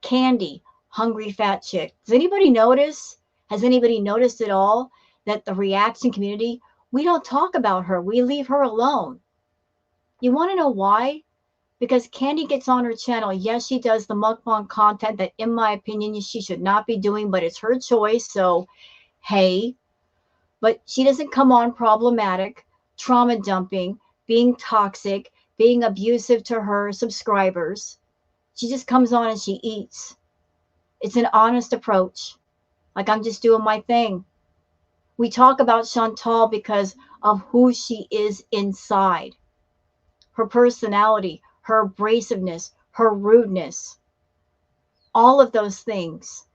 Candy, hungry fat chick. Does anybody notice? Has anybody noticed at all that the reaction community, we don't talk about her. We leave her alone. You want to know why? Because Candy gets on her channel. Yes, she does the mukbang content that, in my opinion, she should not be doing, but it's her choice. So, hey, but she doesn't come on problematic, trauma dumping, being toxic, being abusive to her subscribers. She just comes on and she eats. It's an honest approach. Like, I'm just doing my thing. We talk about Chantal because of who she is inside. Her personality, her abrasiveness, her rudeness, all of those things.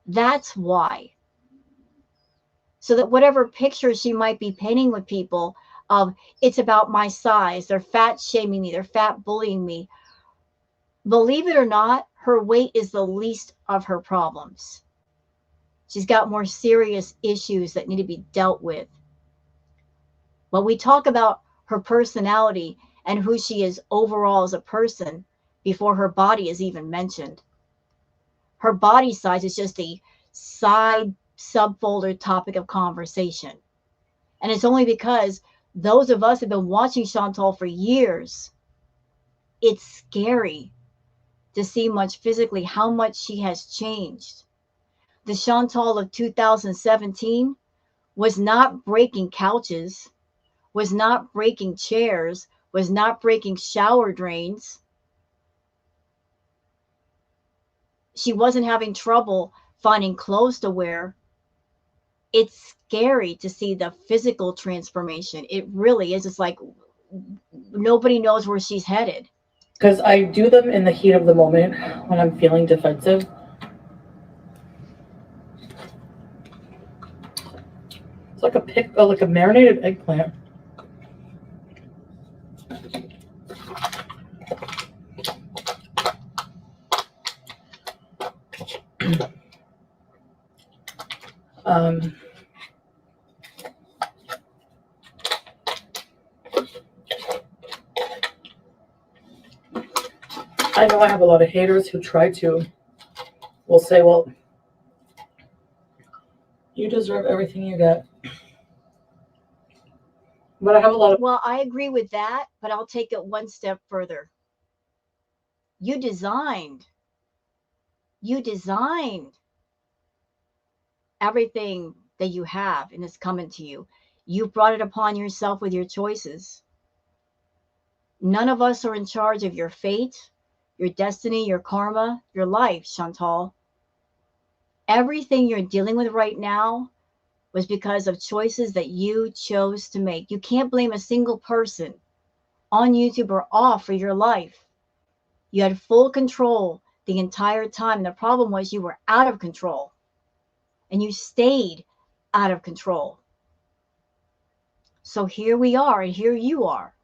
That's why. So that whatever picture she might be painting with people of it's about my size, they're fat shaming me, they're fat bullying me. Believe it or not, her weight is the least of her problems. She's got more serious issues that need to be dealt with. When we talk about her personality and who she is overall as a person before her body is even mentioned, her body size is just a side subfolder topic of conversation. And it's only because those of us have been watching Chantal for years, it's scary to see much physically how much she has changed. The Chantal of 2017 was not breaking couches, was not breaking chairs, was not breaking shower drains. She wasn't having trouble finding clothes to wear. It's scary to see the physical transformation. It really is. It's like nobody knows where she's headed. Because I do them in the heat of the moment when I'm feeling defensive. It's like a marinated eggplant. um, I know I have a lot of haters who will say, well, you deserve everything you get. But I have a lot of... Well, I agree with that, but I'll take it one step further. You designed everything that you have and it's coming to you. You brought it upon yourself with your choices. None of us are in charge of your fate, your destiny, your karma, your life, Chantal. Everything you're dealing with right now was because of choices that you chose to make. You can't blame a single person on YouTube or off for your life. You had full control the entire time. The problem was you were out of control and you stayed out of control. So here we are and here you are.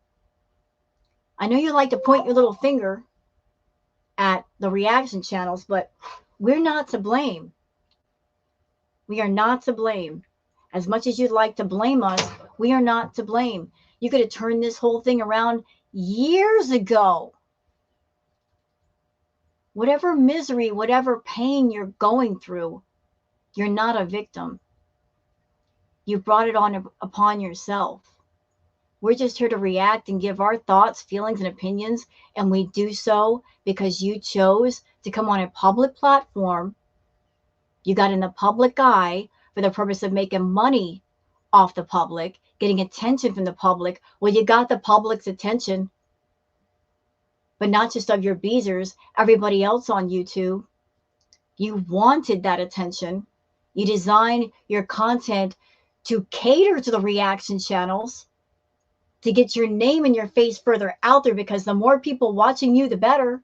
I know you like to point your little finger at the reaction channels, but we're not to blame. We are not to blame. As much as you'd like to blame us, we are not to blame. You could have turned this whole thing around years ago. Whatever misery, whatever pain you're going through, you're not a victim. You brought it on upon yourself. We're just here to react and give our thoughts, feelings, and opinions, and we do so because you chose to come on a public platform. You got in the public eye for the purpose of making money off the public, getting attention from the public. Well, you got the public's attention, but not just of your beezers, everybody else on YouTube. You wanted that attention. You designed your content to cater to the reaction channels, to get your name and your face further out there, because the more people watching you, the better.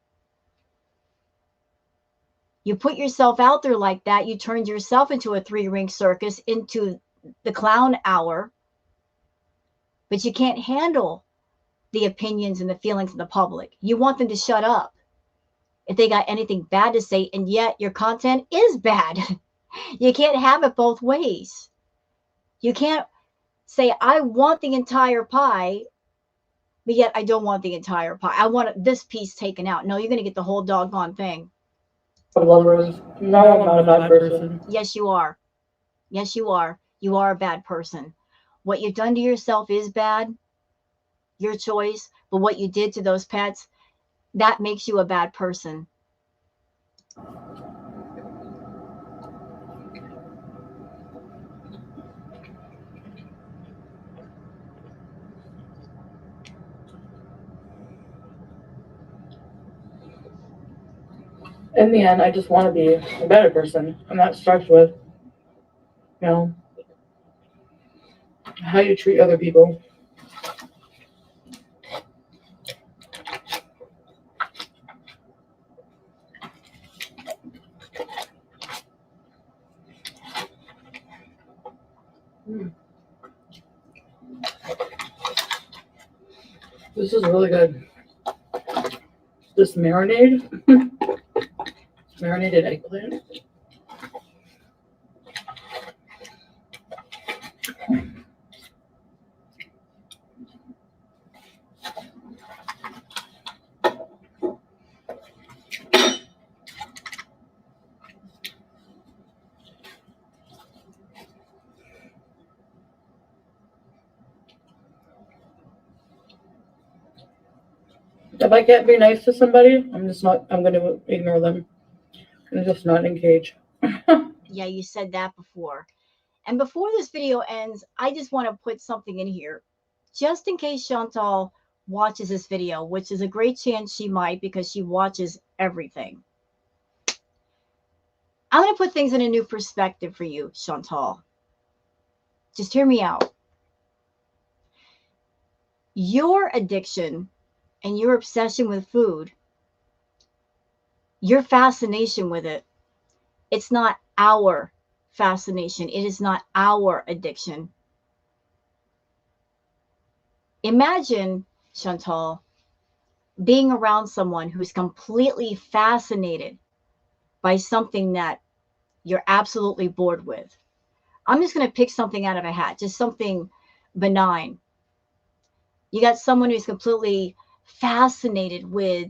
You put yourself out there like that. You turned yourself into a three-ring circus, into the clown hour. But you can't handle the opinions and the feelings of the public. You want them to shut up if they got anything bad to say, and yet your content is bad. You can't have it both ways. You can't say, I want the entire pie, but yet I don't want the entire pie. I want this piece taken out. No, you're going to get the whole doggone thing. Lovers. No, I'm not a bad person. Yes, you are. Yes, you are. You are a bad person. What you've done to yourself is bad, your choice, but what you did to those pets, that makes you a bad person. In the end, I just want to be a better person. And that starts with, how you treat other people. This is really good. This marinade Marinated eggplant. If I can't be nice to somebody, I'm going to ignore them and just not engage. Yeah, you said that before. And before this video ends, I just want to put something in here. Just in case Chantal watches this video, which is a great chance she might because she watches everything. I'm going to put things in a new perspective for you, Chantal. Just hear me out. Your addiction and your obsession with food, your fascination with it, it's not our fascination. It is not our addiction. Imagine, Chantal, being around someone who's completely fascinated by something that you're absolutely bored with. I'm just going to pick something out of a hat, just something benign. You got someone who's completely fascinated with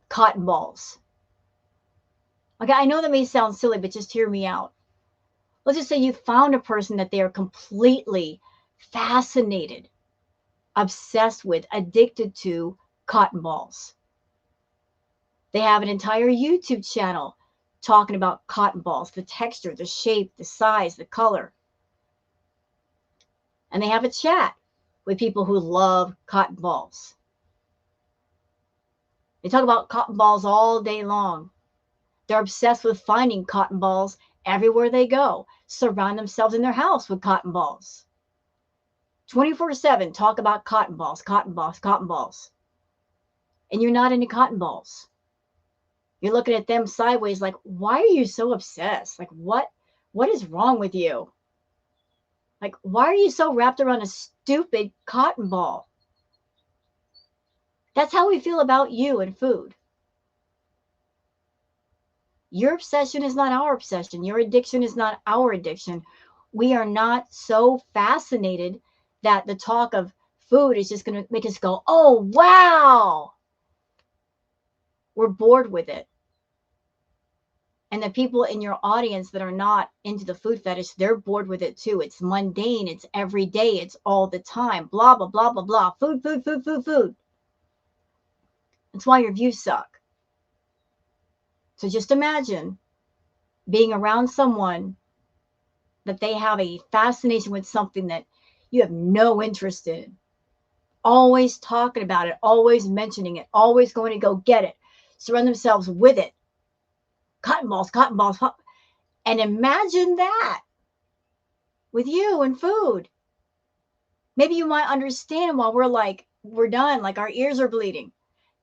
cotton balls. Okay, I know that may sound silly, but just hear me out. Let's just say you found a person that they are completely fascinated, obsessed with, addicted to cotton balls. They have an entire YouTube channel talking about cotton balls, the texture, the shape, the size, the color. And they have a chat with people who love cotton balls. They talk about cotton balls all day long. They're obsessed with finding cotton balls everywhere they go, surround themselves in their house with cotton balls. 24/7 talk about cotton balls, cotton balls, cotton balls. And you're not into cotton balls. You're looking at them sideways like, why are you so obsessed? Like, what is wrong with you? Like, why are you so wrapped around a stupid cotton ball? That's how we feel about you and food. Your obsession is not our obsession. Your addiction is not our addiction. We are not so fascinated that the talk of food is just going to make us go, oh, wow. We're bored with it. And the people in your audience that are not into the food fetish, they're bored with it too. It's mundane. It's every day. It's all the time. Blah, blah, blah, blah, blah. Food, food, food, food, food. That's why your views suck. So just imagine being around someone that they have a fascination with something that you have no interest in. Always talking about it, always mentioning it, always going to go get it, surround themselves with it. Cotton balls, cotton balls. And imagine that with you and food. Maybe you might understand while we're like, we're done, like our ears are bleeding.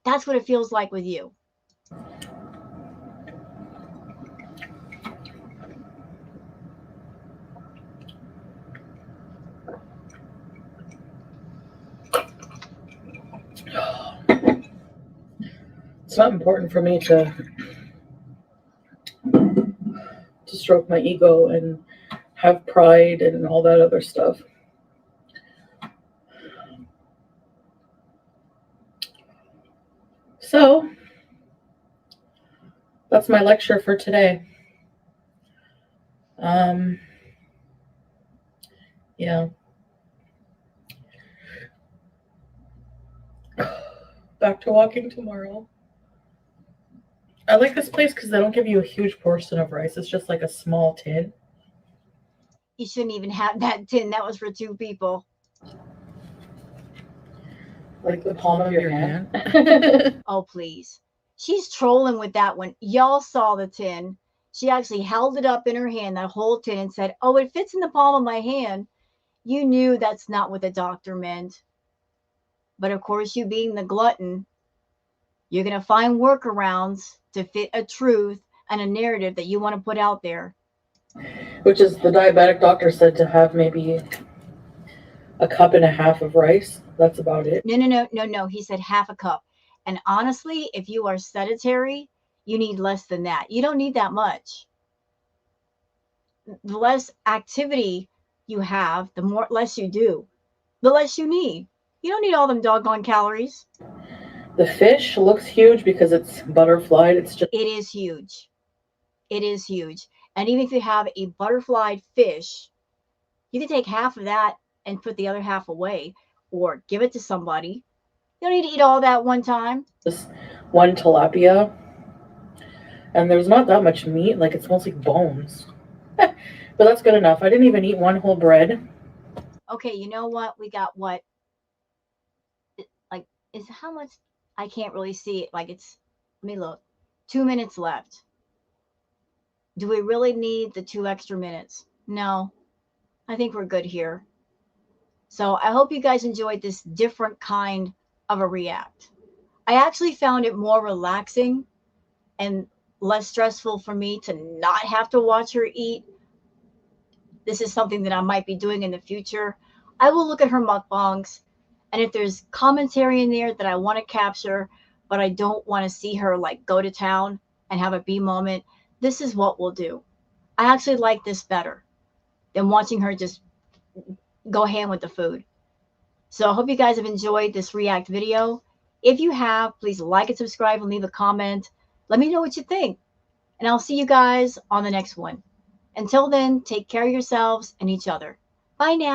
That's what it feels like with you. It's not important for me to stroke my ego and have pride and all that other stuff. So that's my lecture for today. Yeah. Back to walking tomorrow. I like this place because they don't give you a huge portion of rice. It's just like a small tin. You shouldn't even have that tin. That was for two people. Like the palm of your hand. Oh, please. She's trolling with that one. Y'all saw the tin. She actually held it up in her hand, that whole tin, and said, oh, it fits in the palm of my hand. You knew that's not what the doctor meant. But of course, you being the glutton, you're going to find workarounds to fit a truth and a narrative that you want to put out there. Which is the diabetic doctor said to have maybe a cup and a half of rice. That's about it. No. He said half a cup. And honestly, if you are sedentary, you need less than that. You don't need that much. The less activity you have, the more less you do, the less you need. You don't need all them doggone calories. The fish looks huge because it's butterflied. It's just It is huge. It is huge. And even if you have a butterflied fish, you can take half of that and put the other half away or give it to somebody. You don't need to eat all that one time. one tilapia, and there's not that much meat. Like it's mostly bones. But that's good enough. I didn't even eat one whole bread. Okay, you know what? We got what? Like, is how much? I can't really see it. Like, it's, let me look. 2 minutes left. Do we really need the 2 extra minutes? No, I think we're good here. So I hope you guys enjoyed this different kind of a react. I actually found it more relaxing and less stressful for me to not have to watch her eat. This is something that I might be doing in the future. I will look at her mukbangs, and if there's commentary in there that I want to capture, but I don't want to see her like go to town and have a B moment, this is what we'll do. I actually like this better than watching her just go ham with the food. So I hope you guys have enjoyed this react video. If you have, please like and subscribe and leave a comment. Let me know what you think. And I'll see you guys on the next one. Until then, take care of yourselves and each other. Bye now.